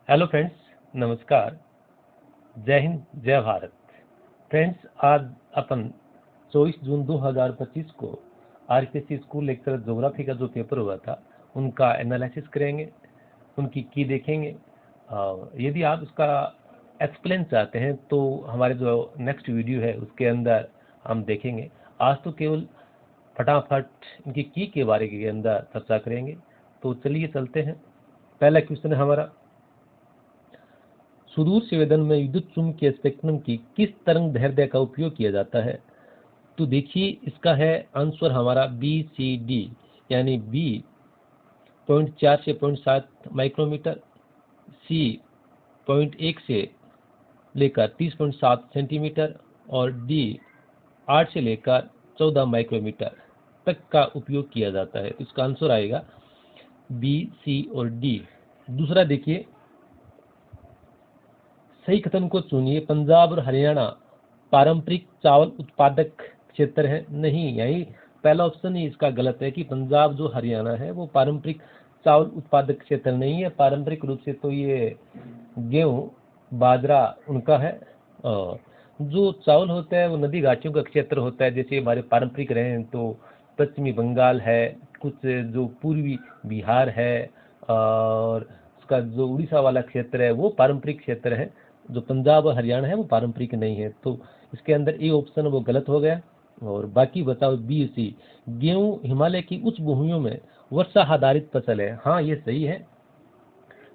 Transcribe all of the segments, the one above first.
Hello friends, नमस्कार। जय हिंद, जय भारत। फ्रेंड्स, आज अपन 24 जून 2025 को आरपीएससी स्कूल लेक्चर ज्योग्राफी का जो पेपर हुआ था उनका एनालिसिस करेंगे, उनकी की देखेंगे। यदि आप उसका एक्सप्लेन चाहते हैं तो हमारे जो नेक्स्ट वीडियो है उसके अंदर हम देखेंगे। आज तो केवल फटाफट इनकी की के बारे के अंदर चर्चा करेंगे। तो चलिए चलते हैं। पहला क्वेश्चन है हमारा, सुदूर संवेदन में विद्युत चुम्बकीय स्पेक्ट्रम की किस तरंग दैर्ध्य का उपयोग किया जाता है? तो देखिए इसका है आंसर हमारा बी सी डी, यानी बी 0.4 से 0.7 माइक्रोमीटर, सी 0.1 से लेकर 30.7 सेंटीमीटर और डी 8 से लेकर 14 माइक्रोमीटर तक का उपयोग किया जाता है। इसका आंसर आएगा बी, सी और डी। दूसरा देखिए, सही कथन को चुनिए। पंजाब और हरियाणा पारंपरिक चावल उत्पादक क्षेत्र है। नहीं, यही पहला ऑप्शन ही इसका गलत है कि पंजाब जो हरियाणा है वो पारंपरिक चावल उत्पादक क्षेत्र नहीं है। पारंपरिक रूप से तो ये गेहूं, बाजरा उनका है। और जो चावल होता है वो नदी घाटियों का क्षेत्र होता है। जैसे हमारे पारंपरिक रहे हैं तो पश्चिमी बंगाल है, कुछ जो पूर्वी बिहार है, और उसका जो उड़ीसा वाला क्षेत्र है वो पारंपरिक क्षेत्र है। जो पंजाब और हरियाणा है वो पारंपरिक नहीं है। तो इसके अंदर ए ऑप्शन वो गलत हो गया। और बाकी बताओ बी सी, गेहूं हिमालय की उच्च भूमियों में वर्षा आधारित फसल है। हाँ, ये सही है।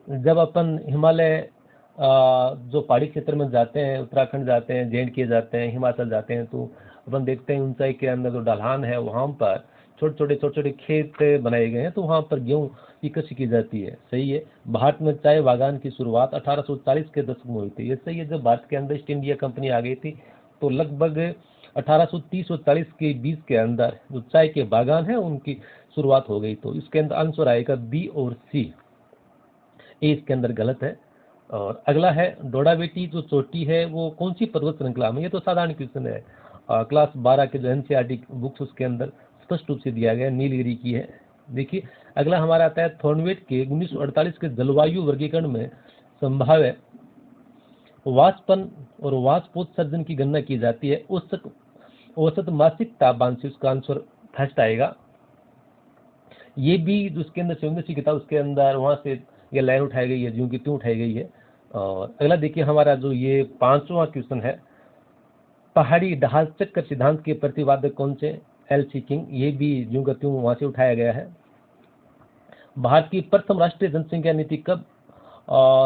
जब अपन हिमालय जो पहाड़ी क्षेत्र में जाते हैं, उत्तराखंड जाते हैं, जे जाते हैं, हिमाचल जाते हैं, तो अपन देखते हैं ऊंचाई के अंदर जो ढलान है वहाँ पर छोटे छोटे खेत बनाए गए हैं, तो वहाँ पर गेहूँ की कृषि की जाती है। सही है। भारत में चाय बागान की शुरुआत 1840 के दशक में हुई थी। ये सही है। जब भारत के अंदर ईस्ट इंडिया कंपनी आ गई थी तो लगभग 1830 और 40 के बीच के अंदर जो चाय के बागान है उनकी शुरुआत हो गई। तो इसके अंदर आंसर आएगा बी और सी। ए इसके अंदर गलत है। और अगला है, डोडाबेटी जो चोटी है वो कौन सी पर्वत श्रृंखला में? ये तो साधारण क्वेश्चन है। क्लास 12 के जो एनसीईआरटी बुक्स उसके अंदर स्पष्ट रूप से दिया गया है, नीलगिरी की है। देखिए अगला हमारा आता है, थॉर्नवेट के 1948 के जलवायु वर्गीकरण में संभाव्य वाष्पन और वाष्पोत्सर्जन की गणना की जाती है औसत मासिक तापमान से। उसका आंसर फर्स्ट आएगा। ये भी जो उसके अंदर संवेदनशील किताब उसके अंदर वहाँ से ये लाइन उठाई गई है, ज्यों की त्यों उठाई गई है। और अगला देखिए हमारा जो ये 5वां क्वेश्चन है, पहाड़ी ढाल चक्कर सिद्धांत के प्रतिपादक कौन से? L C King. ये भी ज्यों का त्यों वहाँ से उठाया गया है। भारत की प्रथम राष्ट्रीय जनसंख्या नीति कब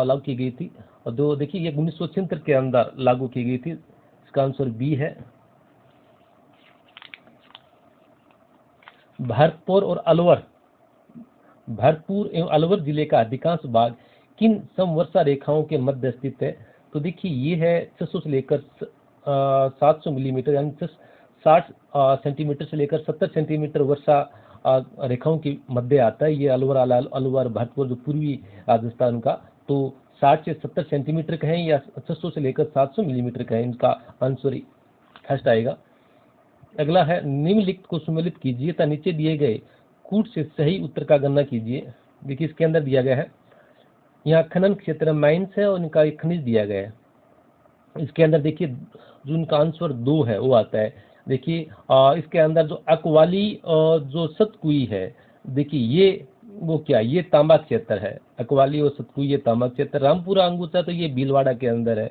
लागू की गई थी? और दो देखिए ये 1976 के अंदर लागू की गई थी। इसका आंसर बी है। भरतपुर एवं अलवर जिले का अधिकांश भाग किन समवर्षा रेखाओं के मध्य स्थित है? तो देखिए ये है 600 से लेकर 700 मिलीमीटर, यानी 60 सेंटीमीटर से लेकर 70 सेंटीमीटर वर्षा रेखाओं के मध्य आता है। ये अलवर भरतपुर जो पूर्वी राजस्थान का, तो 60 से 70 सेंटीमीटर का है या 600 से लेकर 700 मिलीमीटर का है। इनका आंसर फर्स्ट आएगा। अगला है, निम्नलिखित को सुमेलित कीजिए तथा नीचे दिए गए कूट से सही उत्तर का गणना कीजिए। देखिए इसके अंदर दिया गया है, यहाँ खनन क्षेत्र माइंस है और इनका एक खनिज दिया गया है। इसके अंदर देखिए जो इनका आंसर 2 है वो आता है। देखिए इसके अंदर जो अकवाली और जो सतकुई है, देखिए ये वो क्या, ये तांबा क्षेत्र है। अकवाली और सतकुई ये तांबा क्षेत्र। रामपुरा अंगूठा तो ये भीलवाड़ा के अंदर है।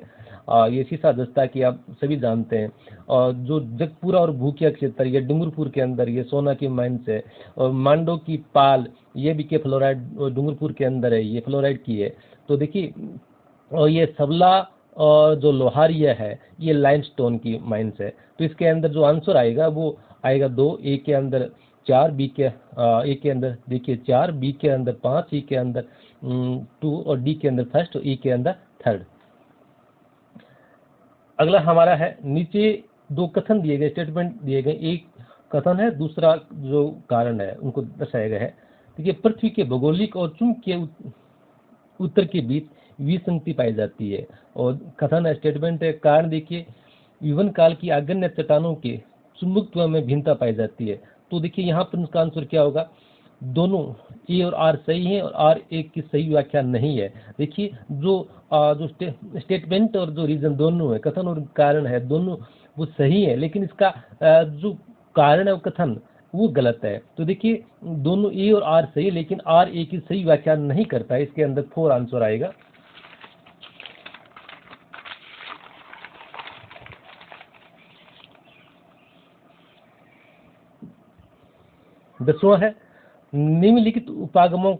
ये सीसा दस्ता की आप सभी जानते हैं। और जो जगपुरा और भूकिया क्षेत्र ये डूंगरपुर के अंदर, ये सोना की माइंस है। और मांडो की पाल ये भी के फ्लोराइड डूंगरपुर के अंदर है, ये फ्लोराइड की है। तो देखिए और ये सबला और जो लोहारिया है ये लाइमस्टोन की माइंस है। तो इसके अंदर जो आंसर आएगा वो आएगा 2, ए के अंदर 4, बी के ए के अंदर देखिए 4, बी के अंदर 5, सी के अंदर 2 और डी के अंदर फर्स्ट और ई के अंदर थर्ड। अगला हमारा है, नीचे 2 कथन दिए गए, स्टेटमेंट दिए गए। एक कथन है, दूसरा जो कारण है उनको दर्शाया गया है। देखिए पृथ्वी के भौगोलिक और चुंबकीय उत्तर के बीच विसंगति पाई जाती है। और कथन है, स्टेटमेंट है, कारण देखिए यौवन काल की आग्नेय चट्टानों के चुंबकत्व में भिन्नता पाई जाती है। तो देखिए यहाँ पर इसका आंसर क्या होगा? दोनों ए और आर सही है और आर ए की सही व्याख्या नहीं है। देखिए जो स्टेटमेंट और जो रीजन दोनों है, कथन और कारण है, दोनों वो सही है, लेकिन इसका जो कारण है वो कथन वो गलत है। तो देखिए दोनों ए और आर सही है, लेकिन आर ए की सही व्याख्या नहीं करता है। इसके अंदर 4 आंसर आएगा। दसवां है निम्नलिखित उपागमों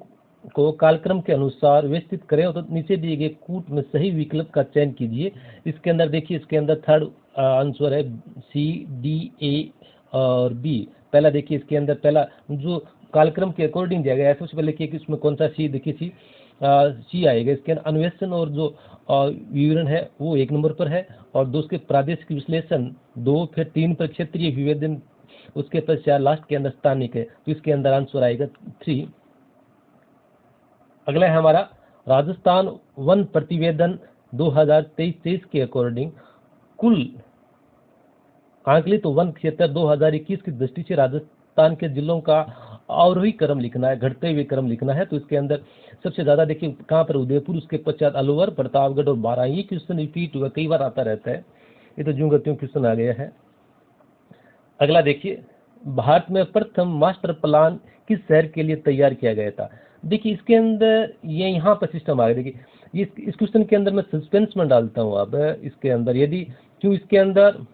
को कालक्रम के अनुसार व्यवस्थित करें और तो नीचे दिए गए कूट में सही विकल्प का चयन कीजिए। इसके अंदर देखिए, इसके अंदर थर्ड आंसर है सी, डी, ए और बी। पहला देखिए, इसके अंदर पहला जो कालक्रम के अकॉर्डिंग दिया गया है, सबसे पहले कि इसमें कौन सा सी, देखिए सी आएगा। इसके अंदर अन्वेषण और जो विवरण है वो 1 नंबर पर है, और दो उसके प्रादेशिक विश्लेषण 2, फिर 3 पर क्षेत्रीय विवेदन, उसके पश्चात लास्ट के अंदर स्थानिक है। तो इसके अंदर आंसर आएगा 3। अगला है हमारा राजस्थान वन प्रतिवेदन 2023 के अकॉर्डिंग कुल आंकलित वन क्षेत्र 2021 की दृष्टि से राजस्थान के जिलों का आरोही क्रम लिखना है, घटते हुए क्रम लिखना है। तो इसके अंदर सबसे ज्यादा देखिए कहाँ पर, उदयपुर, उसके पश्चात अलवर, प्रतापगढ़ और बारां। ये क्वेश्चन रिपीट हुआ, कई बार आता रहता है, ये तो ज्यों गत्यों क्वेश्चन आ गया है। अगला देखिए, भारत में प्रथम मास्टर प्लान किस शहर के लिए तैयार किया गया था। देखिए इसके अंदर ये यहाँ पर सिस्टम आ गया। देखिए इस क्वेश्चन के अंदर मैं सस्पेंस में डालता हूँ। अब इसके अंदर यदि क्यों इसके अंदर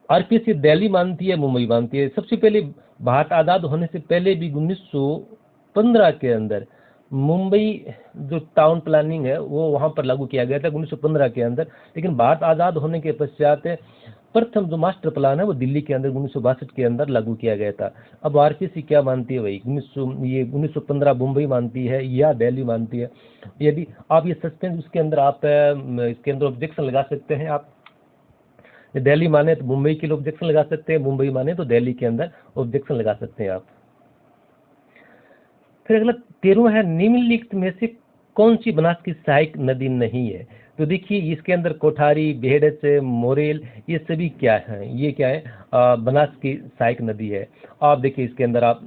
आरपीएससी दिल्ली मानती है, मुंबई मानती है। सबसे पहले भारत आज़ाद होने से पहले भी 1915 के अंदर मुंबई जो टाउन प्लानिंग है वो वहाँ पर लागू किया गया था 1915 के अंदर। लेकिन भारत आज़ाद होने के पश्चात प्रथम जो मास्टर प्लान है वो दिल्ली के अंदर 1962 के अंदर लागू किया गया था। अब आरपीएससी क्या मानती है भाई, 1915 मुंबई मानती है या दिल्ली मानती है। यदि आप ये सस्पेंस उसके अंदर आप इसके अंदर ऑब्जेक्शन लगा सकते हैं। आप दिल्ली माने तो मुंबई के लिए ऑब्जेक्शन लगा सकते हैं, मुंबई माने तो दिल्ली के अंदर ऑब्जेक्शन लगा सकते हैं आप। फिर अगला 13वां है निम्नलिखित में से कौन सी बनास की सहायक नदी नहीं है। तो देखिए इसके अंदर कोठारी, बेहड़च, मोरेल, ये सभी क्या है, ये क्या है, बनास की सहायक नदी है। आप देखिए इसके अंदर आप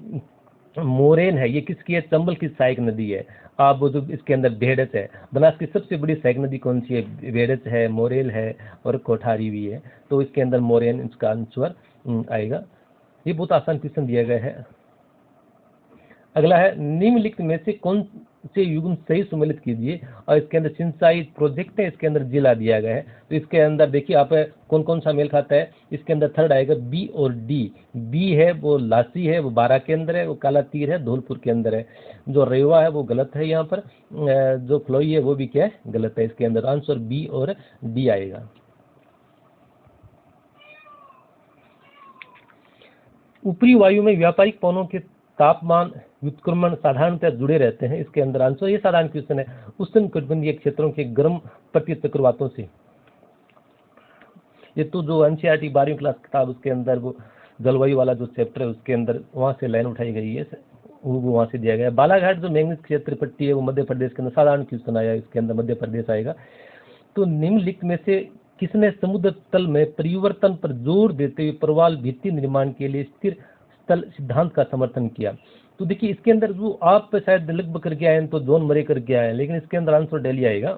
मोरेन है, ये किसकी है, चंबल की सहायक नदी है। आप वो जो इसके अंदर बेहड़च है, बनास की सबसे बड़ी सहायक नदी कौन सी है, बेहड़च है, मोरेल है और कोठारी भी है। तो इसके अंदर मोरेन इसका आंसर आएगा। ये बहुत आसान क्वेश्चन दिया गया है। अगला है निम्नलिखित में से कौन से युग्म सही सम्मिलित कीजिए, और इसके अंदर सिंचाई प्रोजेक्ट है, इसके अंदर जिला दिया गया है। तो इसके अंदर देखिए आप कौन कौन सा मेल खाता है। इसके अंदर थर्ड आएगा बी और डी। बी है वो लासी है, वो 12 के अंदर है, वो काला तीर है धौलपुर के अंदर है। जो रेवा है वो गलत है, यहाँ पर जो फ्लोई है वो भी क्या है, गलत है। इसके अंदर आंसर बी और डी आएगा। ऊपरी वायु में व्यापारिक पवनों के तापमान व्युत्क्रमण साधारणतः जुड़े रहते हैं। इसके अंदर आंसर, ये साधारण क्वेश्चन है, उष्ण कटिबंधीय क्षेत्रों के गर्म प्रति चक्रवातों से। ये तो जो एनसीईआरटी 12वीं क्लास किताब उसके अंदर वो जलवायु वाला जो चैप्टर है उसके अंदर वहाँ से लाइन उठाई गई है, वो वहाँ से दिया गया है। बालाघाट जो मैंगनीज क्षेत्र पट्टी है वो मध्य प्रदेश के अंदर, साधारण क्वेश्चन आया, इसके अंदर मध्य प्रदेश आएगा। तो निम्नलिखित में से किसने समुद्र तल में परिवर्तन पर जोर देते हुए प्रवाल भित्ति निर्माण के लिए स्थिर स्थल सिद्धांत का समर्थन किया। तो देखिए इसके अंदर जो आप शायद लगभग करके आए हैं तो जॉन मरे करके आए हैं, लेकिन इसके अंदर आंसर दिल्ली आएगा।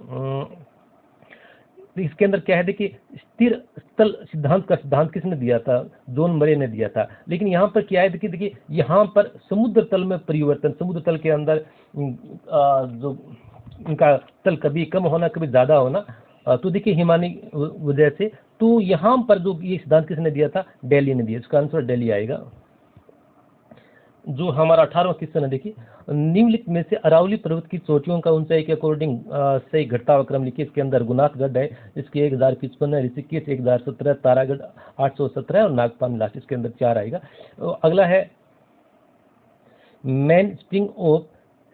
तो इसके अंदर क्या है, देखिए स्थिर स्थल सिद्धांत का सिद्धांत किसने दिया था, जॉन मरे ने दिया था। लेकिन यहाँ पर क्या है, देखिए यहाँ पर समुद्र तल में परिवर्तन, समुद्र तल के अंदर जो इनका तल कभी कम होना कभी ज़्यादा होना, तो देखिए हिमानी वजह से। तो यहाँ पर जो ये सिद्धांत किसने दिया था, दिल्ली ने दिया। इसका आंसर दिल्ली आएगा। जो हमारा 18वां क्वेश्चन है, देखिए निम्नलिखित में से अरावली पर्वत की चोटियों का ऊंचाई के अकॉर्डिंग सही घटता हुआ क्रम लिखिए। इसके अंदर गुनाथगढ़ है, इसके 1055 है, ऋषिकेश 1017, तारागढ़ 817 और नागपान लास्ट, इसके अंदर 4 आएगा। अगला है मैन स्प्रिंग ऑफ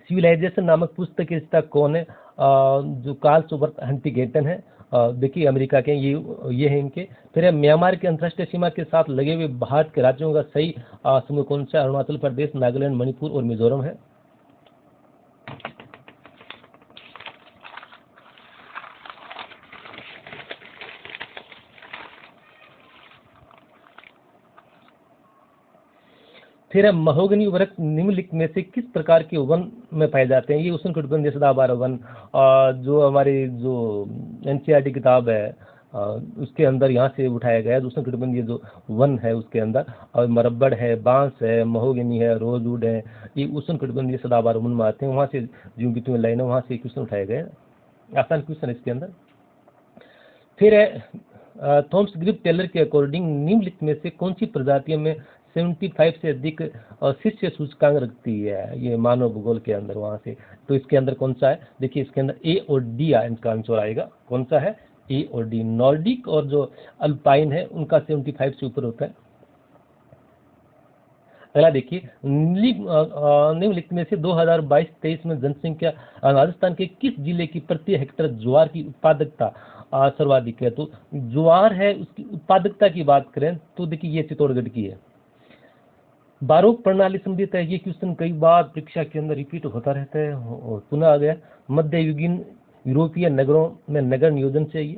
सिविलाइजेशन नामक पुस्तक की रचयिता कौन है। जो कार्ल सुबर्ट हंटिंगटन है, देखिए अमेरिका के ये है इनके। फिर है म्यांमार के अंतर्राष्ट्रीय सीमा के साथ लगे हुए भारत के राज्यों का सही समूह कौन सा, अरुणाचल प्रदेश, नागालैंड, मणिपुर और मिजोरम है। फिर है महोगनी वृक्ष निम्नलिखित में से किस प्रकार के वन में पाए जाते हैं? ये उष्णकटिबंधीय सदाबहार वन, जो हमारी जो एनसीईआरटी किताब है उसके अंदर यहाँ से उठाया गया है। उष्णकटिबंधीय जो वन है उसके अंदर, और मरबड़ है, बांस है, महोगनी है, रोजवुड है, ये उष्णकटिबंधीय सदाबहार वन में आते हैं। वहाँ से जो बिटवीन लाइन है वहाँ से क्वेश्चन उठाया गया है, आसान क्वेश्चन है इसके अंदर। फिर है थॉमस ग्रिप टेलर के अकॉर्डिंग निम्नलिखित में से कौन सी प्रजातियों में 75 से अधिक शीर्ष सूचकांक रखती है ये मानव भूगोल के अंदर? वहाँ से तो इसके अंदर कौन सा है? देखिए इसके अंदर ए और डी इसका आंसर आएगा। कौन सा है? ए और डी। नॉर्डिक और जो अल्पाइन है उनका 75 से ऊपर होता है। अगला देखिए, निम्नलिखित में से 2022-23 में जनसंख्या राजस्थान के किस जिले की प्रति हेक्टेयर ज्वार की उत्पादकता सर्वाधिक है? तो ज्वार है उसकी उत्पादकता की बात करें तो देखिए ये चित्तौड़गढ़ की है। बारोक प्रणाली संबंधित है, ये क्वेश्चन कई बार परीक्षा के अंदर रिपीट होता रहता है और पुनः आ गया। मध्ययुगीन यूरोपीय नगरों में नगर नियोजन से ये।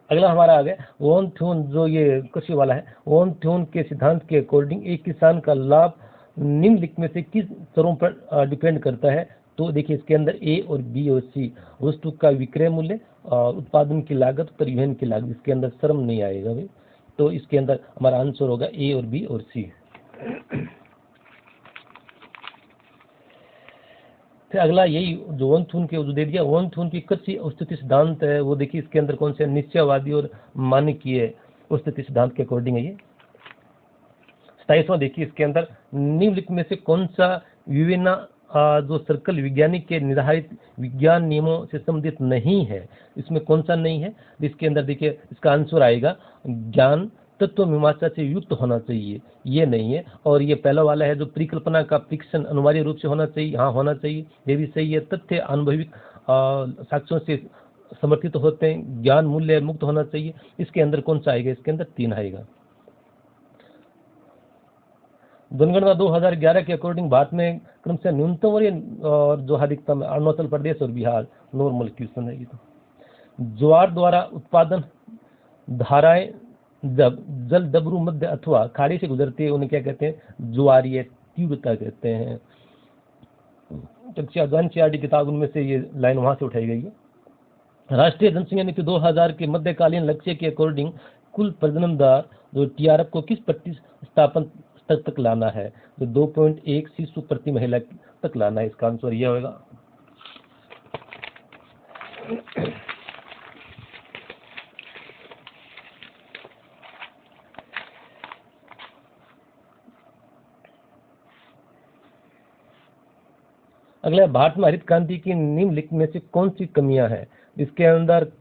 अगला हमारा आ गया वॉन थ्योन, जो ये कृषि वाला है। वॉन थ्योन के सिद्धांत के अकॉर्डिंग एक किसान का लाभ निम्नलिखित में से किस स्तरों पर डिपेंड करता है? तो देखिए इसके अंदर ए और बी और सी, वस्तु का विक्रय मूल्य, उत्पादन की लागत, परिवहन की लागत। इसके अंदर श्रम नहीं आएगा भाई, तो इसके अंदर हमारा आंसर होगा ए और बी और सी। फिर अगला यही जो वन थून के जो दे दिया, वन थून की कृषि स्थिति सिद्धांत है वो देखिए इसके अंदर कौन से निश्चयवादी और मानकीय स्थिति सिद्धांत के अकॉर्डिंग है ये। 27वां देखिए इसके अंदर निम्नलिखित में से कौन सा विवेना जो सर्कल वैज्ञानिक के निर्धारित विज्ञान नियमों से संबंधित नहीं है? इसमें कौन सा नहीं है? इसके अंदर देखिए इसका आंसर आएगा ज्ञान तत्व मीमांसा से युक्त होना चाहिए, ये नहीं है। और ये पहला वाला है जो परिकल्पना का परीक्षण अनिवार्य रूप से होना चाहिए, हाँ होना चाहिए, ये भी सही है। तथ्य अनुभविक साक्ष्यों से समर्थित होते हैं, ज्ञान मूल्य मुक्त होना चाहिए। इसके अंदर कौन सा आएगा? इसके अंदर 3 आएगा। जनगणना 2011 के अकॉर्डिंग भारत में क्रमशः न्यूनतम और जो अधिकतम अरुणाचल प्रदेश और बिहार। नॉर्मल क्वेश्चन है ये तो। ज्वार द्वारा उत्पादन धाराएं जब जल डबरू मध्य अथवा खाड़ी से गुजरती है उन्हें क्या कहते हैं? ज्वारीय तीव्रता कहते हैं। एनसीईआरटी किताब उनमें से ये लाइन वहां से उठाई गई है। राष्ट्रीय जनसंख्या नीति 2000 के मध्यकालीन लक्ष्य के अकॉर्डिंग कुल प्रजनन दर जो टीआरएफ को किस प्रतिस्थापन स्तर तक लाना है? जो 2.1 शिशु प्रति महिला तक लाना है। इसका आंसर यह होगा। अगला भारत में हरित क्रांति की निम्नलिखित में से कौन सी कमियां हैं? इसके अंदर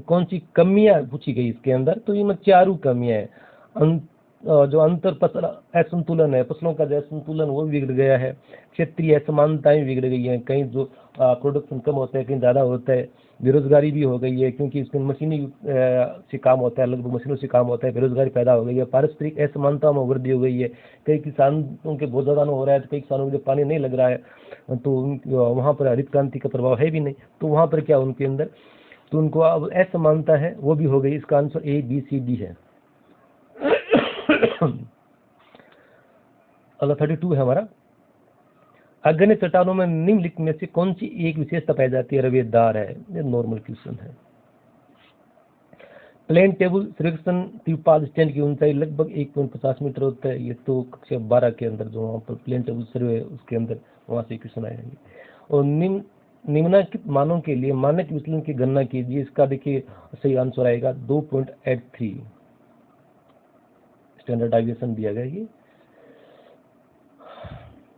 कौन सी कमियां पूछी गई इसके अंदर? तो ये 4 कमियां हैं। जो अंतर फसल असंतुलन है, फसलों का जो असंतुलन वो बिगड़ गया है। क्षेत्रीय असमानताएं बिगड़ गई हैं, कहीं जो प्रोडक्शन कम होता है कहीं ज़्यादा होता है। बेरोजगारी भी हो गई है क्योंकि इसमें मशीनी से काम होता है, लगभग मशीनों से काम होता है, बेरोजगारी पैदा हो गई है। पारस्परिक असमानता में वृद्धि हो गई है, कई किसानों के बहुत ज़्यादा हो रहा है तो कई किसानों को पानी नहीं लग रहा है, तो वहाँ पर हरित क्रांति का प्रभाव है भी नहीं। तो वहाँ पर क्या उनके अंदर तो उनको अब असमानता है वो भी हो गई। इसका answer A B C D है। अगला 32 है हमारा। अग्रणी चट्टानों में निम्नलिखित में से कौन सी एक विशेषता पाई जाती है? रवेदार है। ये नॉर्मल क्वेश्चन है। प्लेन टेबल सर्वेक्षण त्रिपाद स्टैंड की ऊंचाई लगभग 1.50 मीटर होता है। ये तो कक्षा 12 के अंदर जो वहाँ पर प्लेन टेबल सर्वे उसके अंदर वहाँ से क्वेश्चन आएंगे। और निम्नलिखित मानों के लिए मानक विचलन की गणना कीजिए। इसका देखिए सही आंसर आएगा 2.83 स्टैंडर्ड डेविएशन दिया गया ये।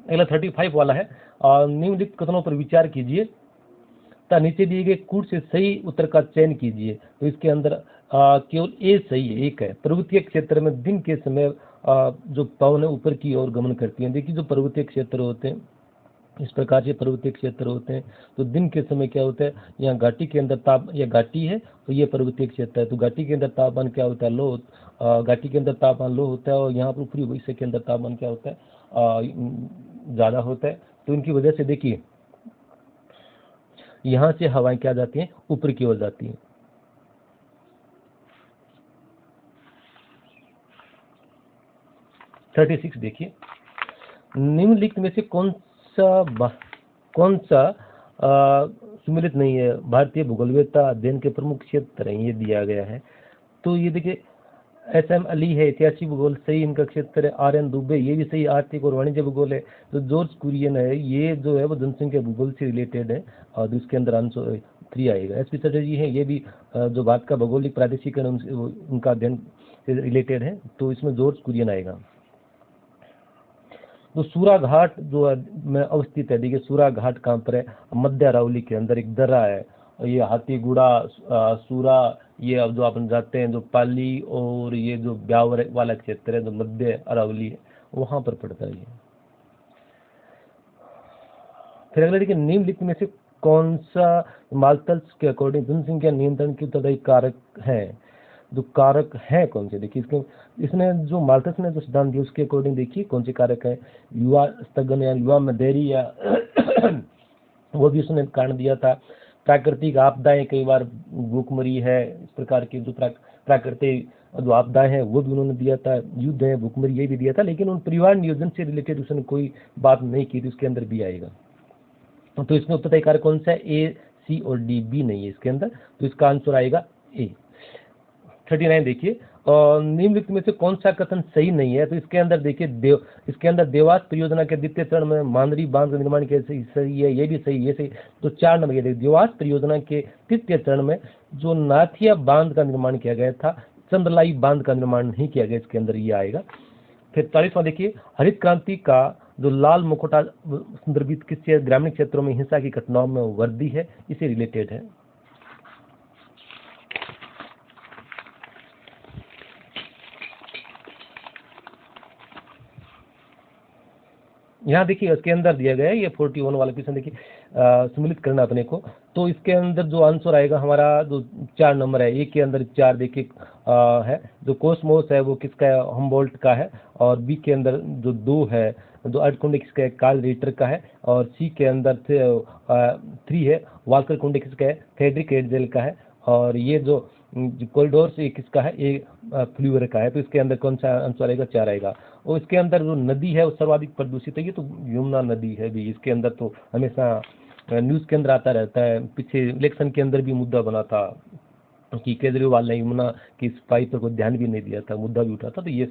अगला 35 वाला है। निम्नलिखित कथनों पर विचार कीजिए तथा नीचे दिए गए कूट से सही उत्तर का चयन कीजिए। तो इसके अंदर केवल ए सही है, एक है। पर्वतीय क्षेत्र में दिन के समय जो पवन है ऊपर की ओर गमन करती है। देखिए जो पर्वतीय क्षेत्र होते हैं इस प्रकार से पर्वतीय क्षेत्र होते हैं, तो दिन के समय क्या होता है, यहाँ घाटी के अंदर यह घाटी है तो ये पर्वतीय क्षेत्र है, तो घाटी के अंदर तापमान क्या होता है? लो। घाटी के अंदर तापमान लो होता है और यहाँ पर ऊपरी भविष्य के अंदर तापमान क्या होता है? ज़्यादा होता है। तो इनकी वजह से देखिए यहाँ से हवाएं क्या जाती हैं? ऊपर की ओर जाती हैं। 36 देखिए, निम्नलिखित में से कौन सा सुमेलित नहीं है? भारतीय भूगोलवेत्ता अध्ययन के प्रमुख क्षेत्र हैं, ये दिया गया है। तो ये देखिए, SM अली है, ऐतिहासिक भूगोल सही इनका क्षेत्र है। RN दुबे, ये भी सही, आर्थिक और वाणिज्य भूगोल है। जो जॉर्ज कुरियन है, ये जो है वो जनसंख्या भूगोल से रिलेटेड है, और इसके अंदर आंसर 3 आएगा। SP चटर्जी है, ये भी जो भारत का भौगोलिक प्रादेशिक उनका अध्ययन से रिलेटेड है, तो इसमें जॉर्ज कुरियन आएगा। तो सूरा घाट जो में अवस्थित है, देखिए सूरा घाट कहाँ पर है? मध्य अरावली के अंदर एक दर्रा है, ये हाथीगुड़ा, सूरा, ये अब जो अपन जाते हैं जो पाली और ये जो ब्यावर वाला क्षेत्र है, जो मध्य अरावली है, वहां पर पड़ता है ये। फिर अगला देखिए, निम्नलिखित में से कौन सा माल्थस के अकॉर्डिंग जनसंख्या नियंत्रण के उत्तरदायी कारक है? जो कारक है कौन से, देखिए इसमें जो माल्थस ने जो सिद्धांत दिया उसके अकॉर्डिंग देखिए कौन से कारक है। युवा स्थगन या युवा में देरी या वो भी उसने कारण दिया था। प्राकृतिक आपदाएं, कई बार भूखमरी है, इस प्रकार की जो प्राकृतिक जो आपदाएं हैं वो भी उन्होंने दिया था। युद्ध है, भूखमरी, ये भी दिया था, लेकिन उन परिवार नियोजन से रिलेटेड उसने कोई बात नहीं की थी, उसके अंदर भी आएगा। तो इसमें उत्तरदायी कारक कौन सा है? A, C और D, B नहीं है इसके अंदर, तो इसका आंसर आएगा A। 39 देखिए, निम्नलिखित में से कौन सा कथन सही नहीं है? तो इसके अंदर देखिए, इसके अंदर देवास परियोजना के द्वितीय चरण में मांदरी बांध का निर्माण किया, सही है, ये भी सही, ये सही। तो 4 नंबर, ये देवास परियोजना के तृतीय चरण में जो नाथिया बांध का निर्माण किया गया था, चंद्रलाई बांध का निर्माण नहीं किया गया, इसके अंदर ये आएगा। फिर 40वां देखिए, हरित क्रांति का जो लाल मुखौटा संदर्भित किस ग्रामीण क्षेत्रों में हिंसा की घटनाओं में वृद्धि है, इसे रिलेटेड है। यहाँ देखिए इसके अंदर दिया गया है, ये 41 वाला क्वेश्चन देखिए, सम्मिलित करना अपने को। तो इसके अंदर जो आंसर आएगा हमारा, जो 4 नंबर है, एक के अंदर 4 देखिए है, जो कोस्मोस है वो किसका है? हम्बोल्ट का है। और बी के अंदर जो 2 है, जो अर्धकुंडी किसका है? कार्ल रिटर का है। और सी के अंदर 3 है, वाल्कर कुंडी किसका है? फ्रेडरिक एडजेल का है। और ये जो कॉरिडोर से किसका है? ये फ्लूअर का है। तो इसके अंदर कौन सा आंसर आएगा? 4 आएगा। और इसके अंदर जो नदी है वो सर्वाधिक प्रदूषित है, ये तो यमुना नदी है भी। इसके अंदर तो हमेशा न्यूज़ के अंदर आता रहता है, पीछे इलेक्शन के अंदर भी मुद्दा बना था कि केजरीवाल ने यमुना की सफाई पर कोई ध्यान भी नहीं दिया था, मुद्दा भी उठा था। तो ये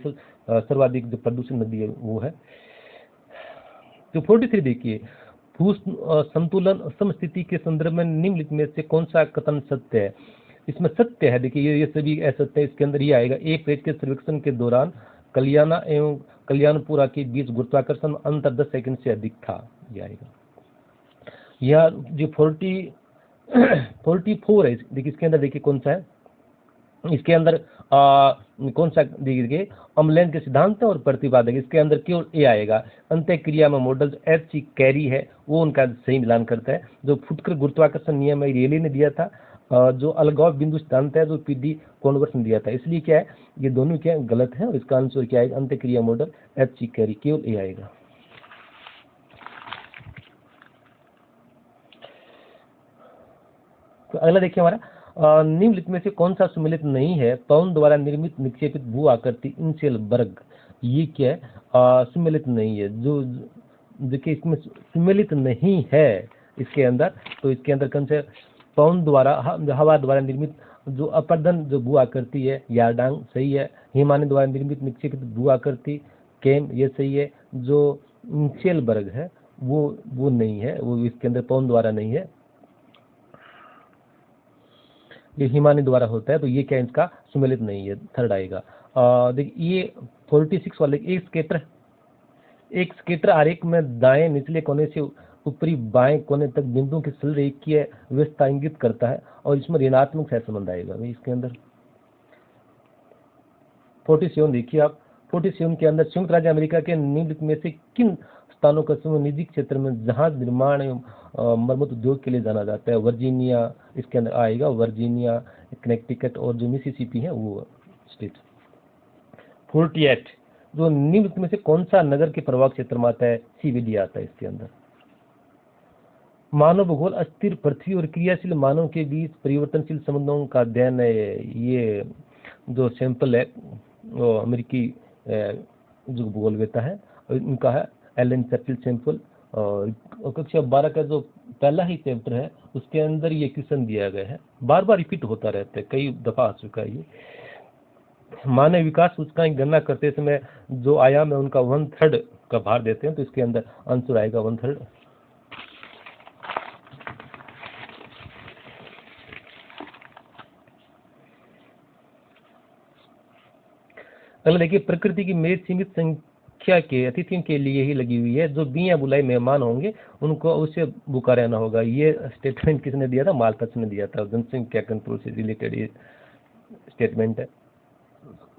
सर्वाधिक जो प्रदूषित नदी है वो है। तो 43 देखिए, भू संतुलन समस्थिति के संदर्भ में निम्नलिखित में से कौन सा कथन सत्य है? इसमें सत्य है, देखिए ये सभी असत्य है। इसके अंदर ये आएगा, एक पेज के सर्वेक्षण के दौरान कल्याणा एवं कल्याणपुरा के बीच गुरुत्वाकर्षण अंतर 10 सेकंड से अधिक था, ये आएगा। यह जो 44 है, देखिए इसके अंदर देखिए कौन सा है? इसके अंदर कौन सा देखिए, अम्लैंड के सिद्धांत और प्रतिपादक, इसके अंदर केवल ए आएगा। अंत्य क्रिया में मॉडल H.C. कैरी है, वो उनका सही मिलान करता है। जो फुटकर गुरुत्वाकर्षण नियम है रेली ने दिया था। जो अलगाव बिंदु सिद्धांत है जो PD कॉन्वर्स ने दिया था। इसलिए क्या है, ये दोनों क्या गलत है, और इसका आंसर क्या आएगा? अंत्य क्रिया मॉडल H.C. कैरी, केवल ए आएगा। तो अगला देखिए हमारा, निम्नलिखित में से कौन सा सुमेलित नहीं है? पवन द्वारा निर्मित निक्षेपित भू आकृति इंसेल वर्ग, ये क्या है? सुमेलित नहीं है। जो देखिए इसमें सुमेलित नहीं है इसके अंदर, तो इसके अंदर कौन से? पवन द्वारा, हवा द्वारा निर्मित जो अपर्दन जो भू आकृति है, यारडांग, सही है। हिमानी द्वारा निर्मित निक्षेपित भू आकृति केम, ये सही है। जो इंसेल वर्ग है वो नहीं है, वो इसके अंदर पवन द्वारा नहीं है, ये हिमानी द्वारा होता है। तो ये क्या इसका सुमेलित नहीं है, 3rd आएगा। देखिए ये 46 वाले, एक स्केटर आरेख में दाएं निचले कोने से ऊपरी बाएं कोने तक बिंदुओं की सरल रेखीय व्यवस्था इंगित करता है, और इसमें ऋणात्मक सहसंबंध आएगा भाई इसके अंदर। 47 देखिए आप, 47 के अंदर संयुक्त राज्य अमेरिका के निम्नलिखित में से किन स्थानों का समूह निजी क्षेत्र में जहाज निर्माण एवं मरम्मत उद्योग के लिए जाना जाता है? वर्जीनिया इसके अंदर आएगा, वर्जीनिया, कनेक्टिकट और जो मिसिसिपी है वो स्टेट। 48, जो निम्नलिखित में से कौन सा नगर के प्रभाव क्षेत्र में आता है? CBD आता है इसके अंदर। मानव भूगोल अस्थिर पृथ्वी और क्रियाशील मानव के बीच परिवर्तनशील संबंधों का अध्ययन है। ये जो सैंपल है वो अमेरिकी जो भूगोलवेत्ता है, और इनका है एलन चर्चिल सैंपल। और कक्षा 12 का जो पहला ही चैप्टर है उसके अंदर ये क्वेश्चन दिया गया है, बार बार रिपीट होता रहता है, कई दफा आ चुका है ये। मानव विकास सूचकांक की गणना करते समय जो आयाम है उनका 1/3 का भार देते हैं, तो इसके अंदर आंसर आएगा 1/3। अगला देखिए, प्रकृति की मेज सीमित संख्या के अतिथियों के लिए ही लगी हुई है, जो बिन या बुलाए मेहमान होंगे उनको अवश्य भूखा रहना होगा। ये स्टेटमेंट किसने दिया था? मालथस ने दिया था, जनसंख्या कंट्रोल से रिलेटेड ये स्टेटमेंट है।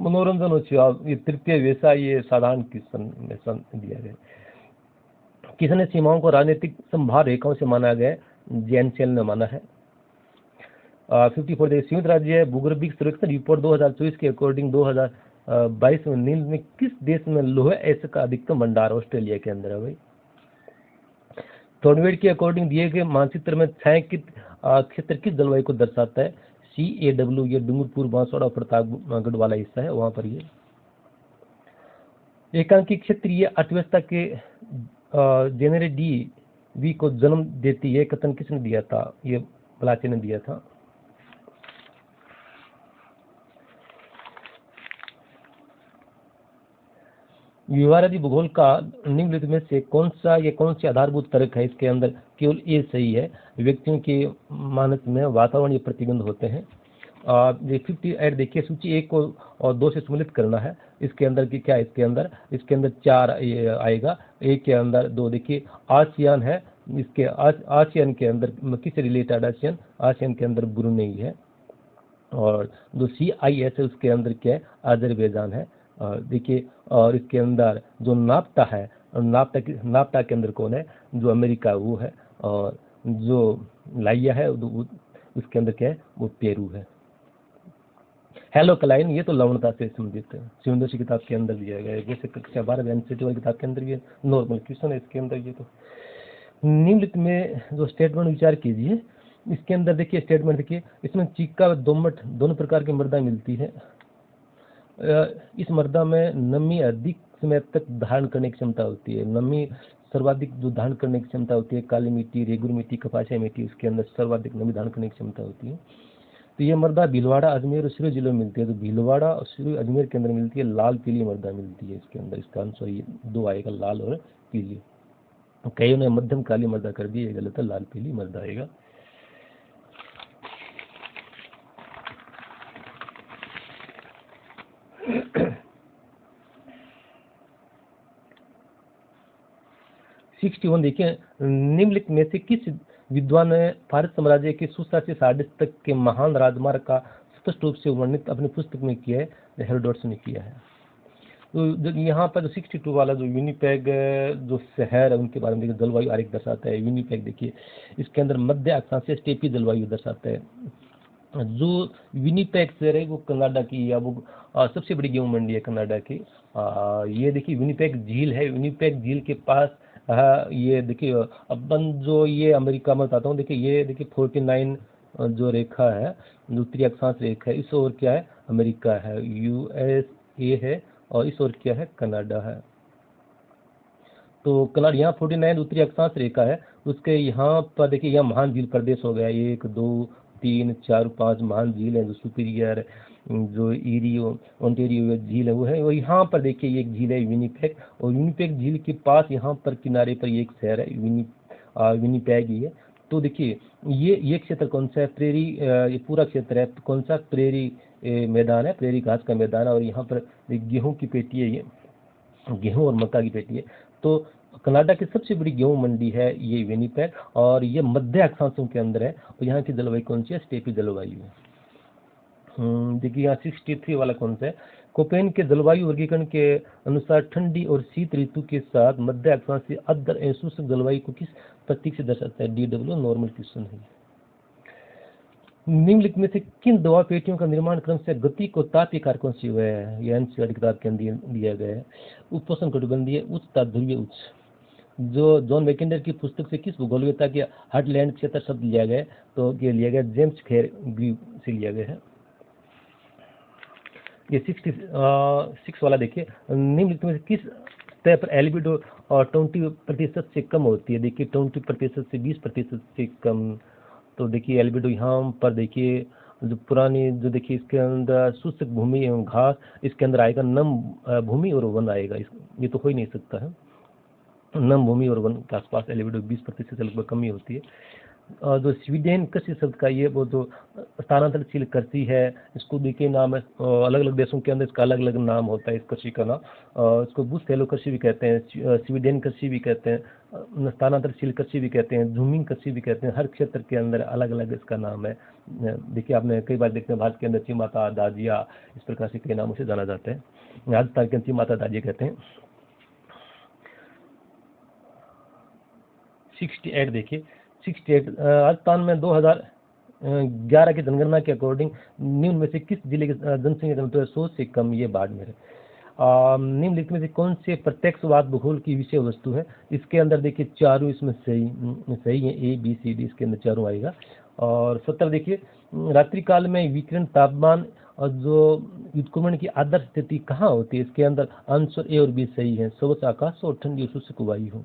मनोरंजन उत्सव, ये तृतीय वैसा, ये साधारण क्वेश्चन में दिया गया। किसने सीमाओं को राजनीतिक संभार रेखाओं से माना गया? जैनसेल ने माना है। 54 संयुक्त राज्य भूगर्भिक सर्वेक्षण रिपोर्ट 2024 के अकॉर्डिंग 2022 में नील में किस देश में लोहे ऐसे का अधिकतम भंडार? ऑस्ट्रेलिया के अंदर है भाई। थॉर्नवेड के अकॉर्डिंग दिए गए मानचित्र में छायांकित क्षेत्र किस जलवायु को दर्शाता है? CAW, ये डूंगरपुर, बांसवाड़ा और प्रतापगढ़ वाला हिस्सा है, वहां पर ये। एकांकी क्षेत्रीय अर्थव्यवस्था के जेनरे DV को जन्म देती है, कथन किसने दिया था? ये प्लाचे ने दिया था। व्यवहारादि भूगोल का निम्नलिखित में से कौन सी आधारभूत तर्क है? इसके अंदर केवल ये सही है। व्यक्तियों के मानस में वातावरणीय प्रतिबंध होते हैं। 58 देखिए, सूची 1 को और 2 से सम्मिलित करना है। इसके अंदर की क्या है? इसके अंदर 4 आएगा, 1 के अंदर 2। देखिए आसियान है, इसके आसियान के अंदर किससे रिलेटेड? आसियान के अंदर ब्रुनेई है। और जो CIS है उसके अंदर क्या है? अजरबैजान है। देखिए, और इसके अंदर जो नाफ्ता है, नाफ्ता के अंदर कौन है? जो अमेरिका वो है। और जो लाइया है उसके अंदर क्या है? वो पेरू है। हेलो क्लाइन, ये तो लवणता से संबंधित है, शिवेंद्र की किताब के अंदर दिया गया है। जैसे कक्षा 12 एनसीटी वाली किताब के अंदर ये नॉर्मल क्वेश्चन है, इसके अंदर ये तो। निम्नलिखित में जो स्टेटमेंट विचार कीजिए, इसके अंदर देखिए स्टेटमेंट देखिए, इसमें चीका व दोमट दोनों प्रकार की मृदा मिलती है। इस मृदा में नमी अधिक समय तक धारण करने की क्षमता होती है। नमी सर्वाधिक जो धारण करने की क्षमता होती है, काली मिट्टी, रेगुर मिट्टी, कपासिया मिट्टी, उसके अंदर सर्वाधिक नमी धारण करने की क्षमता होती है। तो ये मृदा भीलवाड़ा, अजमेर और सिरोही जिलों में मिलती है। तो भीलवाड़ा और सिरोही, अजमेर के अंदर मिलती है। लाल पीली मृदा मिलती है इसके अंदर। इसका आंसर ये 2 आएगा, लाल और पीली। कई ने मध्यम काली मृदा कर दी, ये गलत है, लाल पीली मृदा आएगा। देखिए, निम्नलिखित में से किस विद्वान ने भारत साम्राज्य के सुशासित साडिस तक के महान राजमार्ग का स्पष्ट रूप से वर्णित अपनी पुस्तक में किया है? हेरोडोटस ने किया है। तो यहाँ पर जो 62 वाला जो विनिपेग जो शहर है उनके बारे में देखिए, जलवायु आरेख दर्शाता है। विनिपेग देखिए, इसके अंदर मध्य अक्षांशीय स्टेपी जलवायु दर्शाता है। जो विनिपेग शहर है वो कनाडा की, या वो सबसे बड़ी गेहूं मंडी है कनाडा की। ये देखिए विनिपेग झील है। विनिपेग झील के पास ये देखिए, अपन जो ये अमेरिका में बताता हूँ, देखिए ये देखिए 49 जो रेखा है, जो उत्तरी अक्षांश रेखा है, इस ओर क्या है? अमेरिका है, USA है, और इस ओर क्या है? कनाडा है। तो कनाडा यहाँ 49 उत्तरी अक्षांश रेखा है, उसके यहाँ पर देखिए यह महान झील प्रदेश हो गया। 1 2 3 4 5 महान झील है। जो सुपीरियर, जो ईरी, ओंटेरियो झील है वो है। और यहाँ पर देखिए ये एक झील है विनिपेग, और विनिपेग झील के पास यहाँ पर किनारे पर एक शहर है विनिपेग ही है। तो देखिए ये क्षेत्र कौन सा है? प्रेरी, ये पूरा क्षेत्र है कौन सा? प्रेरी मैदान है, प्रेरी घास का मैदान है। और यहाँ पर गेहूं की पेटी है, ये गेहूं और मक्का की पेटी है। तो कनाडा की सबसे बड़ी गेहूं मंडी है ये विनिपेग, और ये मध्य अक्षांशों के अंदर है। और यहाँ की जलवायु कौन सी है? स्टेपी जलवायु है। देखिए यहाँ 63 वाला कौन सा है? कोपेन के जलवायु वर्गीकरण के अनुसार ठंडी और शीत ऋतु के साथ मध्य अक्षांशीय अर्ध शुष्क जलवायु को किस प्रतीक से दर्शाता है? DW, नॉर्मल क्वेश्चन है। निम्नलिखित में से किन दवा पेटियों का निर्माण क्रम से गति को तापीय कारकों से हुआ है? यह एनसीईआरटी किताब के अंदर दिया गया है। उपोष्ण कटिबंधीय उच्च, ध्रुवीय उच्च। जो जॉन मैकेंडर की पुस्तक से किस भूगोलवेत्ता के हार्टलैंड क्षेत्र शब्द लिया गया? तो ये लिया गया जेम्स फेयर ग्रीव से लिया गया है। ये 66 वाला देखिए, निम्नलिखित में से किस स्तर पर एल्बिडो 20% से कम होती है? देखिए 20% से 20% से कम। तो देखिए एल्बिडो यहाँ पर देखिए जो पुरानी जो देखिए इसके अंदर शुष्क भूमि एवं घास, इसके अंदर आएगा नम भूमि और वन आएगा। ये तो हो ही नहीं सकता है। नम भूमि और वन के आसपास एल्बिडो 20% से लगभग कमी होती है। जो स्वीडेन कृषि शब्द का ये वो जो स्थानांतरशील कृषि है, इसको देखिए नाम है, अलग अलग देशों के अंदर इसका अलग अलग नाम होता है इस कृषि का नाम। इसको बुश कृषि भी कहते हैं, स्वीडेन कृषि भी कहते हैं, स्थानांतरशील कृषि भी कहते हैं, झूमिंग कृषि भी कहते हैं। हर क्षेत्र के अंदर अलग अलग इसका नाम है। देखिए आपने कई बार देखते हैं भारत के अंदर चिमाता दाजिया इस प्रकार से कई नामों से जाना जाता है। राजस्थान के अंदर चिमाता दाजिया कहते हैं। 68 देखिए, 68 राजस्थान में 2011 की जनगणना के अकॉर्डिंग निम्न में से किस जिले की जनसंख्या घनत्व 100 से कम? ये बाड़मेर है। निम्नलिखित में से कौन से प्रत्यक्षवाद भूगोल की विषय वस्तु है? इसके अंदर देखिए चारों इसमें सही है, ए बी सी डी इसके अंदर चारों आएगा। और 70 देखिए, रात्रि काल में विकिरण तापमान और जो युद्धकुमण की आदर्श स्थिति कहाँ होती है? इसके अंदर आंसर ए और बी सही है, स्वच्छ आकाश और ठंडी और शुष्क वायु हो।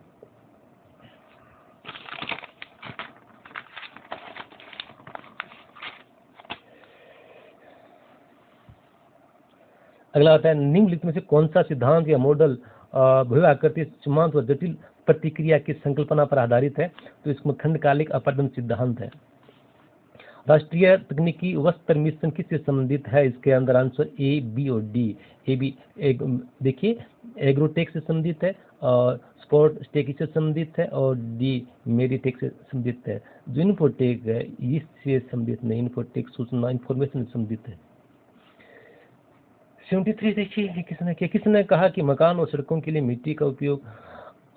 अगला आता है, निम्नलिखित में से कौन सा सिद्धांत या मॉडल भव्य आकृति सीमांत व जटिल प्रतिक्रिया की संकल्पना पर आधारित है? तो इसमें खंडकालिक अपरदन सिद्धांत है। राष्ट्रीय तकनीकी वस्त्र मिशन किससे संबंधित है? इसके अंदर आंसर ए बी और डी। ए बी देखिए एग्रोटेक से संबंधित है, और स्पोर्ट टेक से संबंधित है, और डी मेडिटेक से संबंधित है। जो इन्फोटेक है इससे संबंधित नहीं, इन्फोटेक सूचना इंफॉर्मेशन से संबंधित है। 73 देखिए किसने कहा कि मकान और सड़कों के लिए मिट्टी का उपयोग